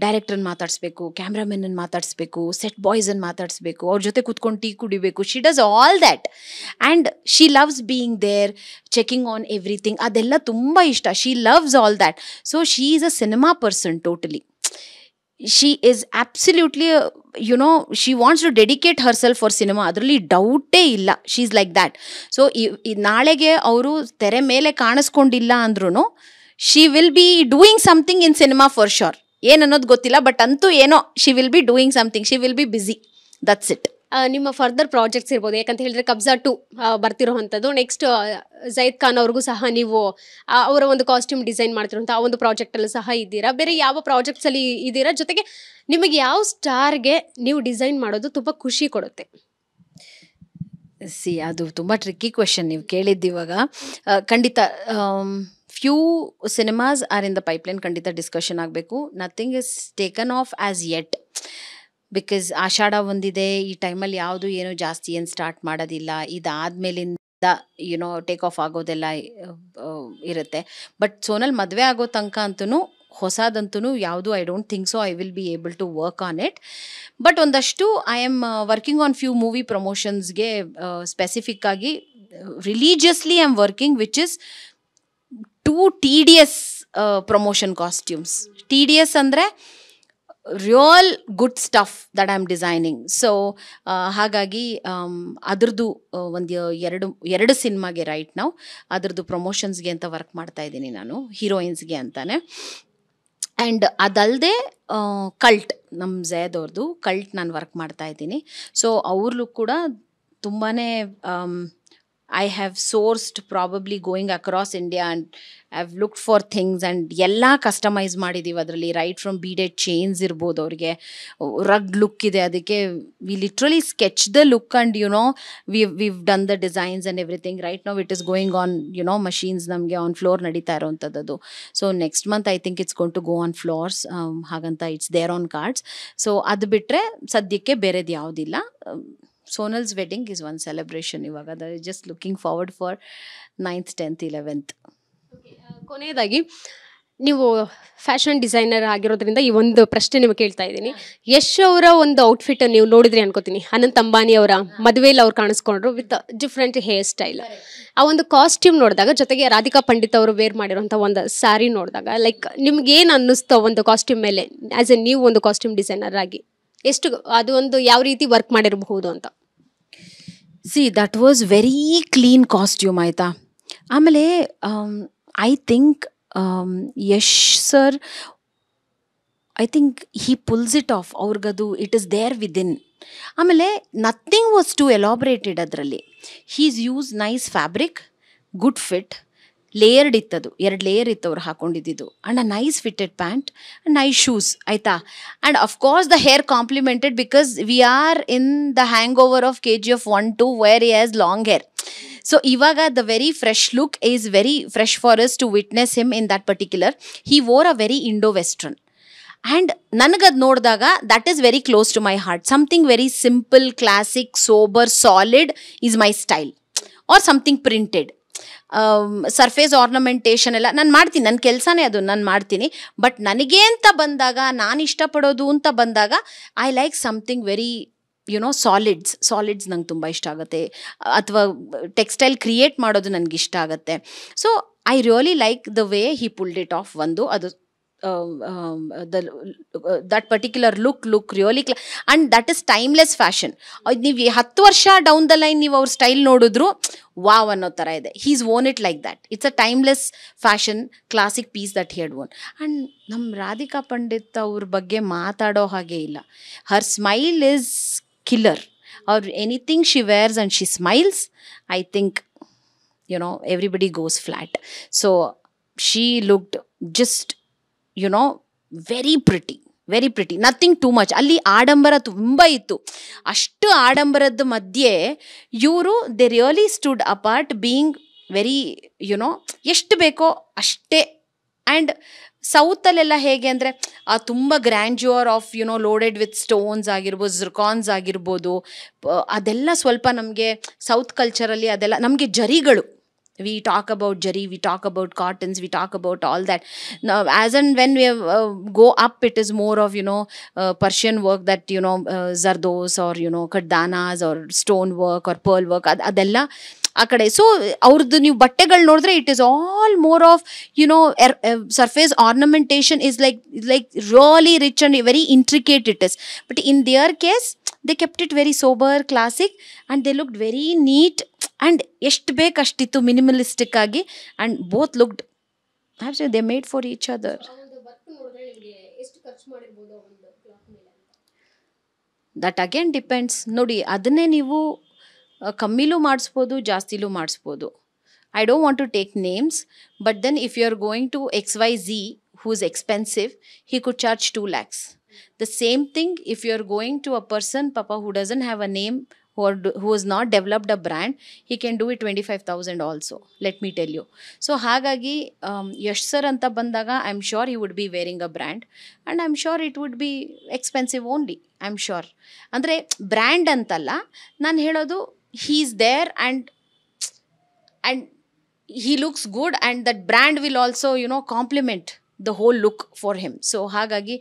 ಡೈರೆಕ್ಟ್ರನ್ನ ಮಾತಾಡಿಸ್ಬೇಕು, ಕ್ಯಾಮ್ರಾಮನ್ನ ಮಾತಾಡಿಸ್ಬೇಕು, ಸೆಟ್ ಬಾಯ್ಸನ್ನು ಮಾತಾಡಿಸ್ಬೇಕು, ಅವ್ರ ಜೊತೆ ಕೂತ್ಕೊಂಡು ಟೀ ಕುಡಿಬೇಕು. She does all that and she loves being there, checking on everything. ಅದೆಲ್ಲ ತುಂಬ ಇಷ್ಟ. She loves all that. So she is a cinema person totally. she is absolutely she wants to dedicate herself for cinema. ಅದರಲ್ಲಿ ಡೌಟೇ ಇಲ್ಲ. She is like that. So ನಾಳೆಗೆ ಅವರು ತೆರೆ ಮೇಲೆ ಕಾಣಿಸ್ಕೊಂಡಿಲ್ಲ ಅಂದ್ರೂ she will be doing something in cinema for sure. ಏನನ್ನೋದು ಗೊತ್ತಿಲ್ಲ, ಬಟ್ ಅಂತೂ ಏನೋ she will be doing something. She will be busy. That's it. ನಿಮ್ಮ ಫರ್ದರ್ ಪ್ರಾಜೆಕ್ಟ್ಸ್ ಇರ್ಬೋದು, ಯಾಕಂತ ಹೇಳಿದ್ರೆ ಕಬ್ಜಾ 2 ಬರ್ತಿರೋವಂಥದ್ದು. ನೆಕ್ಸ್ಟ್ ಜೈದ್ ಖಾನ್ ಅವ್ರಿಗೂ ಸಹ ನೀವು ಅವರ ಒಂದು ಕಾಸ್ಟ್ಯೂಮ್ ಡಿಸೈನ್ ಮಾಡ್ತಿರೋಂಥ ಆ ಒಂದು ಪ್ರಾಜೆಕ್ಟಲ್ಲೂ ಸಹ ಇದ್ದೀರಾ. ಬೇರೆ ಯಾವ ಪ್ರಾಜೆಕ್ಟ್ಸಲ್ಲಿ ಇದ್ದೀರಾ? ಜೊತೆಗೆ ನಿಮಗೆ ಯಾವ ಸ್ಟಾರ್ಗೆ ನೀವು ಡಿಸೈನ್ ಮಾಡೋದು ತುಂಬ ಖುಷಿ ಕೊಡುತ್ತೆ? ಅದು ತುಂಬ ಟ್ರಿಕ್ಕಿ ಕ್ವೆಶನ್ ನೀವು ಕೇಳಿದ್ದಿವಾಗ. ಖಂಡಿತ few cinemas are in the pipeline. ಖಂಡಿತ ಡಿಸ್ಕಷನ್ ಆಗಬೇಕು. Nothing is taken off as yet. Because ಆಷಾಢ ಒಂದಿದೆ, ಈ ಟೈಮಲ್ಲಿ ಯಾವುದು ಏನೋ ಜಾಸ್ತಿ ಏನು ಸ್ಟಾರ್ಟ್ ಮಾಡೋದಿಲ್ಲ. ಇದಾದ್ಮೇಲಿಂದ ಟೇಕ್ ಆಫ್ ಆಗೋದೆಲ್ಲ ಇರುತ್ತೆ. ಬಟ್ ಸೋನಲ್ ಮದುವೆ ಆಗೋ ತನಕ ಅಂತೂ ಹೊಸದಂತೂ ಯಾವುದು I don't think so I will be able to work on it. But ಒಂದಷ್ಟು I am working on few movie ಪ್ರಮೋಷನ್ಸ್ಗೆ ಸ್ಪೆಸಿಫಿಕ್ ಆಗಿ religiously I am working, which is two TDS promotion costumes. TDS ಅಂದರೆ real good stuff that I am designing. So ಹಾಗಾಗಿ ಅದ್ರದ್ದು ಒಂದು ಎರಡು ಸಿನಿಮಾಗೆ right ನಾವು ಅದ್ರದ್ದು ಪ್ರಮೋಷನ್ಸ್ಗೆ ಅಂತ ವರ್ಕ್ ಮಾಡ್ತಾ ಇದ್ದೀನಿ ನಾನು, ಹೀರೋಯಿನ್ಸ್ಗೆ ಅಂತಾನೆ. ಆ್ಯಂಡ್ ಅದಲ್ಲದೆ ಕಲ್ಟ್, ನಮ್ಮ ಝೈದ್ ಅವ್ರದ್ದು ಕಲ್ಟ್ ನಾನು ವರ್ಕ್ ಮಾಡ್ತಾ ಇದ್ದೀನಿ. ಸೊ ಅವ್ರಲ್ಲೂ ಕೂಡ ತುಂಬಾ I have sourced probably going across India and I've looked for things and ಎಲ್ಲ ಕಸ್ಟಮೈಸ್ ಮಾಡಿದ್ದೀವಿ ಅದರಲ್ಲಿ. ರೈಟ್ ಫ್ರಮ್ ಬೀಡೆಡ್ ಚೈನ್ಸ್ ಇರ್ಬೋದು, ಅವ್ರಿಗೆ ರಗ್ ಲುಕ್ ಇದೆ, ಅದಕ್ಕೆ we literally sketch the look and we've done the designs and everything. Right now it is going on machines ನಮಗೆ on floor ನಡೀತಾ ಇರೋವಂಥದ್ದು. So next month I think it's going to go on floors. ಹಾಗಂತ it's there on cards. So ಅದು ಬಿಟ್ಟರೆ ಸದ್ಯಕ್ಕೆ ಬೇರೆದು ಯಾವುದಿಲ್ಲ. Sonal's wedding is one celebration. ಇವಾಗ just looking forward for 9th, 10th, 11th. ಕೊನೆಯದಾಗಿ ನೀವು ಫ್ಯಾಷನ್ ಡಿಸೈನರ್ ಆಗಿರೋದ್ರಿಂದ ಈ ಒಂದು ಪ್ರಶ್ನೆ ನಿಮಗೆ ಕೇಳ್ತಾ ಇದ್ದೀನಿ. ಯಶ್ ಅವರ ಒಂದು ಔಟ್ಫಿಟ್ ನೀವು ನೋಡಿದ್ರಿ ಅನ್ಕೋತೀನಿ. ಅನಂತ್ ಅಂಬಾನಿ ಅವರ ಮದುವೆಯಲ್ಲಿ ಅವ್ರು ಕಾಣಿಸ್ಕೊಂಡ್ರು ವಿತ್ ಡಿಫ್ರೆಂಟ್ ಹೇರ್ ಸ್ಟೈಲ್. ಆ ಒಂದು ಕಾಸ್ಟ್ಯೂಮ್ ನೋಡಿದಾಗ, ಜೊತೆಗೆ ರಾಧಿಕಾ ಪಂಡಿತ್ ಅವರು ವೇರ್ ಮಾಡಿರೋಂಥ ಒಂದು ಸ್ಯಾರಿ ನೋಡಿದಾಗ, ಲೈಕ್ ನಿಮ್ಗೆ ಏನು ಅನ್ನಿಸ್ತೋ ಒಂದು ಕಾಸ್ಟ್ಯೂಮ್ ಮೇಲೆ ಆ್ಯಸ್ ಎ ನೀವು ಒಂದು ಕಾಸ್ಟ್ಯೂಮ್ ಡಿಸೈನರ್ ಆಗಿ ಎಷ್ಟು ಅದು ಒಂದು ಯಾವ ರೀತಿ ವರ್ಕ್ ಮಾಡಿರಬಹುದು ಅಂತ? That was very clean costume ಆಯಿತಾ. ಆಮೇಲೆ I think Yash sir, I think he pulls it off. ಅವ್ರಿಗದು ಇಟ್ ಇಸ್ ದೇರ್ ವಿದಿನ್. ಆಮೇಲೆ ನಥಿಂಗ್ ವಾಸ್ ಟು ಎಲಾಬ್ರೇಟೆಡ್ ಅದರಲ್ಲಿ. He's use nice fabric, good fit, layered ಇತ್ತದು, 2 ಲೇಯರ್ ಇತ್ತು ಅವ್ರು ಹಾಕೊಂಡಿದ್ದು. And a nice fitted pant and nice shoes ಆಯಿತಾ. And of course the hair complemented because we are in the hangover of KGF 1-2 wear he has long hair. So ಇವಾಗ the very fresh look is very fresh for us to witness him in that particular. He wore a very Indo western. And ನನಗದು ನೋಡಿದಾಗ that is very close to my heart. Something very simple, classic, sober, solid is my style. Or something printed. Surface ornamentation ಎಲ್ಲ ನಾನು ಮಾಡ್ತೀನಿ, ನನ್ನ ಕೆಲಸನೇ ಅದು, ನಾನು ಮಾಡ್ತೀನಿ. ಬಟ್ ನನಗೆ ಅಂತ ಬಂದಾಗ, ನಾನು ಇಷ್ಟಪಡೋದು ಅಂತ ಬಂದಾಗ, I like something very solids ನಂಗೆ ತುಂಬ ಇಷ್ಟ ಆಗುತ್ತೆ. ಅಥವಾ ಟೆಕ್ಸ್ಟೈಲ್ ಕ್ರಿಯೇಟ್ ಮಾಡೋದು ನನಗೆ ಇಷ್ಟ ಆಗುತ್ತೆ. So I really like the way he pulled it off. ಒಂದು ಅದು that particular look really and that is timeless fashion. ನೀವು 10 ವರ್ಷ ಡೌನ್ ದ ಲೈನ್ ನೀವು ಅವ್ರ ಸ್ಟೈಲ್ ನೋಡಿದ್ರು ವಾವ್ ಅನ್ನೋ ಥರ ಇದೆ. He's own it like that. It's a timeless fashion classic piece that he had own. And ನಮ್ಮ ರಾಧಿಕಾ ಪಂಡಿತ್ ಅವ್ರ ಬಗ್ಗೆ ಮಾತಾಡೋ ಹಾಗೆ ಇಲ್ಲ. Her smile is killer. ಅವ್ರ anything she wears and she smiles, I think everybody goes flat. So she looked just, you know, very pretty, very pretty, nothing too much. ಅಲ್ಲಿ ಆಡಂಬರ ತುಂಬ ಇತ್ತು. ಅಷ್ಟು ಆಡಂಬರದ ಮಧ್ಯೆ ಇವರು they really stood apart, being very you know ಎಷ್ಟು ಬೇಕೋ ಅಷ್ಟೇ. ಆ್ಯಂಡ್ ಸೌತಲ್ಲೆಲ್ಲ ಹೇಗೆ ಅಂದರೆ ತುಂಬ grandeur of you know loaded with stones ಆಗಿರ್ಬೋದು, ಝಿರ್ಕಾನ್ಸ್ ಆಗಿರ್ಬೋದು, ಅದೆಲ್ಲ ಸ್ವಲ್ಪ ನಮಗೆ ಸೌತ್ ಕಲ್ಚರಲ್ಲಿ ಅದೆಲ್ಲ ನಮಗೆ ಜರಿಗಳು. We talk about jari, we talk about cottons, we talk about all that. Now, as and when we go up, it is more of, you know, Persian work that, you know, zardos or, you know, kaddanas or stone work or pearl work, adella ಆ ಕಡೆ. So ಅವ್ರದ್ದು ನೀವು ಬಟ್ಟೆಗಳು ನೋಡಿದ್ರೆ it is all more of you know surface ornamentation is like really rich and very intricate it is. But in their case they kept it very sober, classic, and they looked very neat. And ಎಷ್ಟು ಬೇಕಷ್ಟಿತ್ತು minimalistic ಆಗಿ. And both looked they made for each other. That again depends. ನೋಡಿ, ಅದನ್ನೇ ನೀವು ಕಮ್ಮಿಲೂ ಮಾಡಿಸ್ಬೋದು, ಜಾಸ್ತಿಲೂ ಮಾಡಿಸ್ಬೋದು. I don't want to take names, but then if you are going to XYZ who is expensive, he could charge 2 lakhs. The same thing if you are going to a person, Papa, who doesn't have a name, who has not developed a brand, he can do it 25,000 also, let me tell you. So ಹಾಗಾಗಿ Yash sir ಅಂತ ಬಂದಾಗ I am sure he would be wearing a brand, and I'm sure it would be expensive only, I'm sure. ಅಂದರೆ brand ಅಂತಲ್ಲ ನಾನು ಹೇಳೋದು, he is there and he looks good, and that brand will also, you know, complement the whole look for him. So ಹಾಗಾಗಿ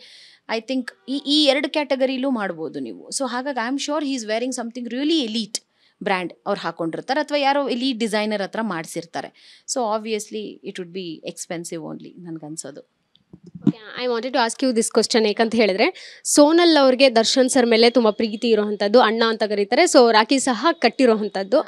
I think ಈ ಎರಡು ಕ್ಯಾಟಗರಿಲೂ ಮಾಡ್ಬೋದು ನೀವು. ಸೊ ಹಾಗಾಗಿ I am sure he is wearing something really elite brand ಅವ್ರು ಹಾಕೊಂಡಿರ್ತಾರೆ, ಅಥವಾ ಯಾರೋ ಎಲೀಟ್ ಡಿಸೈನರ್ ಹತ್ರ ಮಾಡಿಸಿರ್ತಾರೆ. So obviously it would be expensive only ನನಗನ್ಸೋದು. I wanted to ask you this question. ಯಾಕಂತ ಹೇಳಿದ್ರೆ ಸೋನಲ್ ಅವ್ರಿಗೆ ದರ್ಶನ್ ಸರ್ ಮೇಲೆ ತುಂಬ ಪ್ರೀತಿ ಇರೋವಂಥದ್ದು, ಅಣ್ಣ ಅಂತ ಕರೀತಾರೆ. ಸೊ ರಾಖಿ ಸಹ ಕಟ್ಟಿರೋವಂಥದ್ದು.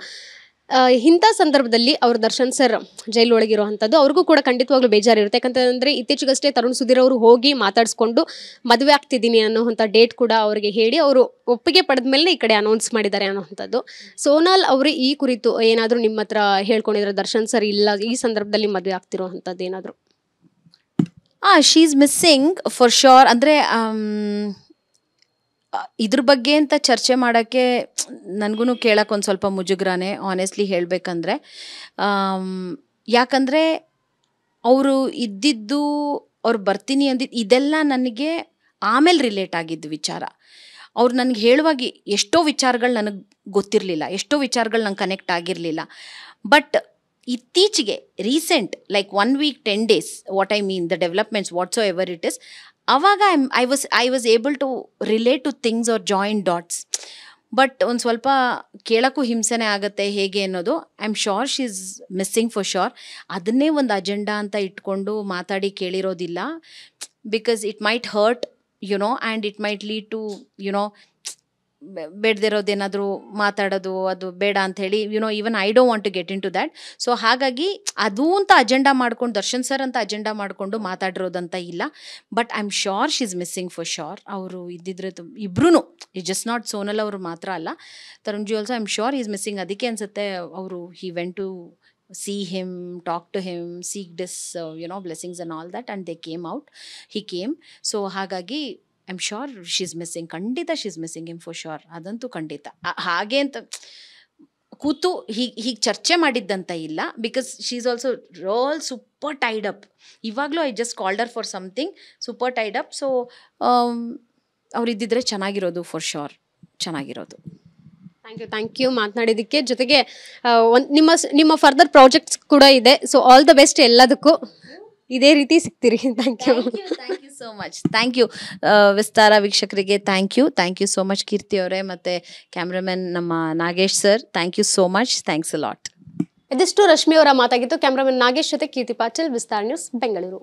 ಇಂಥ ಸಂದರ್ಭದಲ್ಲಿ ಅವ್ರು ದರ್ಶನ್ ಸರ್ ಜೈಲೊಳಗಿರುವಂಥದ್ದು ಅವ್ರಿಗೂ ಕೂಡ ಖಂಡಿತವಾಗ್ಲೂ ಬೇಜಾರಿರುತ್ತೆ. ಯಾಕಂತಂದರೆ ಇತ್ತೀಚೆಗಷ್ಟೇ ತರುಣ್ ಸುಧೀರ್ ಅವರು ಹೋಗಿ ಮಾತಾಡಿಸ್ಕೊಂಡು ಮದುವೆ ಆಗ್ತಿದ್ದೀನಿ ಅನ್ನೋವಂಥ ಡೇಟ್ ಕೂಡ ಅವರಿಗೆ ಹೇಳಿ ಅವರು ಒಪ್ಪಿಗೆ ಪಡೆದ ಮೇಲೆ ಈ ಕಡೆ ಅನೌನ್ಸ್ ಮಾಡಿದ್ದಾರೆ ಅನ್ನೋವಂಥದ್ದು. ಸೋನಾಲ್ ಅವರು ಈ ಕುರಿತು ಏನಾದರೂ ನಿಮ್ಮ ಹತ್ರ ಹೇಳ್ಕೊಂಡಿದ್ರೆ, ದರ್ಶನ್ ಸರ್ ಇಲ್ಲ ಈ ಸಂದರ್ಭದಲ್ಲಿ ಮದುವೆ ಆಗ್ತಿರೋವಂಥದ್ದು ಏನಾದರೂ? She is missing for sure. ಅಂದರೆ ಇದ್ರ ಬಗ್ಗೆ ಅಂತ ಚರ್ಚೆ ಮಾಡೋಕ್ಕೆ ನನಗೂ ಕೇಳೋಕ್ಕೆ ಒಂದು ಸ್ವಲ್ಪ ಮುಜುಗ್ರಾನೆ, ಆನೆಸ್ಟ್ಲಿ ಹೇಳಬೇಕಂದ್ರೆ. ಯಾಕಂದರೆ ಅವರು ಇದ್ದಿದ್ದು, ಅವ್ರು ಬರ್ತೀನಿ ಅಂದಿದ್ದು, ಇದೆಲ್ಲ ನನಗೆ ಆಮೇಲೆ ರಿಲೇಟ್ ಆಗಿದ್ದು ವಿಚಾರ. ಅವ್ರು ನನಗೆ ಹೇಳುವಾಗ ಎಷ್ಟೋ ವಿಚಾರಗಳು ನನಗೆ ಗೊತ್ತಿರಲಿಲ್ಲ, ಎಷ್ಟೋ ವಿಚಾರಗಳು ನಂಗೆ ಕನೆಕ್ಟ್ ಆಗಿರಲಿಲ್ಲ. ಬಟ್ ಇತ್ತೀಚೆಗೆ recent like 1 week 10 days, what I mean the developments whatsoever it is, ಆವಾಗ I was able to relate to things or join dots. But ಒಂದು ಸ್ವಲ್ಪ ಕೇಳೋಕ್ಕೂ ಹಿಂಸೆನೇ ಆಗುತ್ತೆ ಹೇಗೆ ಅನ್ನೋದು. I am sure she is missing for sure. ಅದನ್ನೇ ಒಂದು ಅಜೆಂಡಾ ಅಂತ ಇಟ್ಕೊಂಡು ಮಾತಾಡಿ ಕೇಳಿರೋದಿಲ್ಲ. Because it might hurt, you know, and it might lead to, you know, ಬೇಡದಿರೋದೇನಾದರೂ ಮಾತಾಡೋದು, ಅದು ಬೇಡ ಅಂಥೇಳಿ, YONO, even I don't want to get into that. So ಹಾಗಾಗಿ ಅದು ಅಂತ ಅಜೆಂಡಾ ಮಾಡ್ಕೊಂಡು, ದರ್ಶನ್ ಸರ್ ಅಂತ ಅಜೆಂಡಾ ಮಾಡಿಕೊಂಡು ಮಾತಾಡಿರೋದಂತ ಇಲ್ಲ. But I am sure she is missing for sure. ಅವರು ಇದ್ದಿದ್ರೆ ಇಬ್ರು, ಇಟ್ ಜಸ್ಟ್ ನಾಟ್ ಸೋನಲ್ ಅವರು ಮಾತ್ರ ಅಲ್ಲ, Tarunji also I am sure is missing. ಅದಕ್ಕೆ ಅನಿಸುತ್ತೆ ಅವರು he went to see him, talk to him, seek this, you know, blessings and all that, and they came out, he came. So ಹಾಗಾಗಿ I am sure she is missing. ಖಂಡಿತ she is missing him for sure. ಅದಂತೂ ಖಂಡಿತ. ಹಾಗೆ ಅಂತ ಕೂತು ಹೀಗೆ ಚರ್ಚೆ ಮಾಡಿದ್ದಂತ ಇಲ್ಲ. Because she is also role super tied up. ಇವಾಗಲೂ I just called her for something super tied up. So ಅವರಿದ್ದಿದ್ರೆ ಚೆನ್ನಾಗಿರೋದು, ಫಾರ್ ಶ್ಯೂರ್ ಚೆನ್ನಾಗಿರೋದು. ಥ್ಯಾಂಕ್ ಯು ಮಾತನಾಡಿದ್ದಕ್ಕೆ. ಜೊತೆಗೆ ನಿಮ್ಮ ಫರ್ದರ್ ಪ್ರಾಜೆಕ್ಟ್ಸ್ ಕೂಡ ಇದೆ. ಸೊ ಆಲ್ ದ ಬೆಸ್ಟ್ ಎಲ್ಲದಕ್ಕೂ. ಇದೇ ರೀತಿ ಸಿಗ್ತೀರಿ. Thank you so much. Thank you Vistara ವೀಕ್ಷಕರಿಗೆ. Thank you so much Keerthi ಅವರೇ, ಮತ್ತು ಕ್ಯಾಮ್ರಾಮನ್ ನಮ್ಮ Nagesh sir. Thank you so much. Thanks a lot. ಇದಿಷ್ಟು ರಶ್ಮಿ ಅವರ ಮಾತಾಗಿತ್ತು. ಕ್ಯಾಮ್ರಾಮನ್ ನಾಗೇಶ್ ಜೊತೆ ಕೀರ್ತಿ ಪಾಟೀಲ್, ವಿಸ್ತಾರ ನ್ಯೂಸ್, ಬೆಂಗಳೂರು.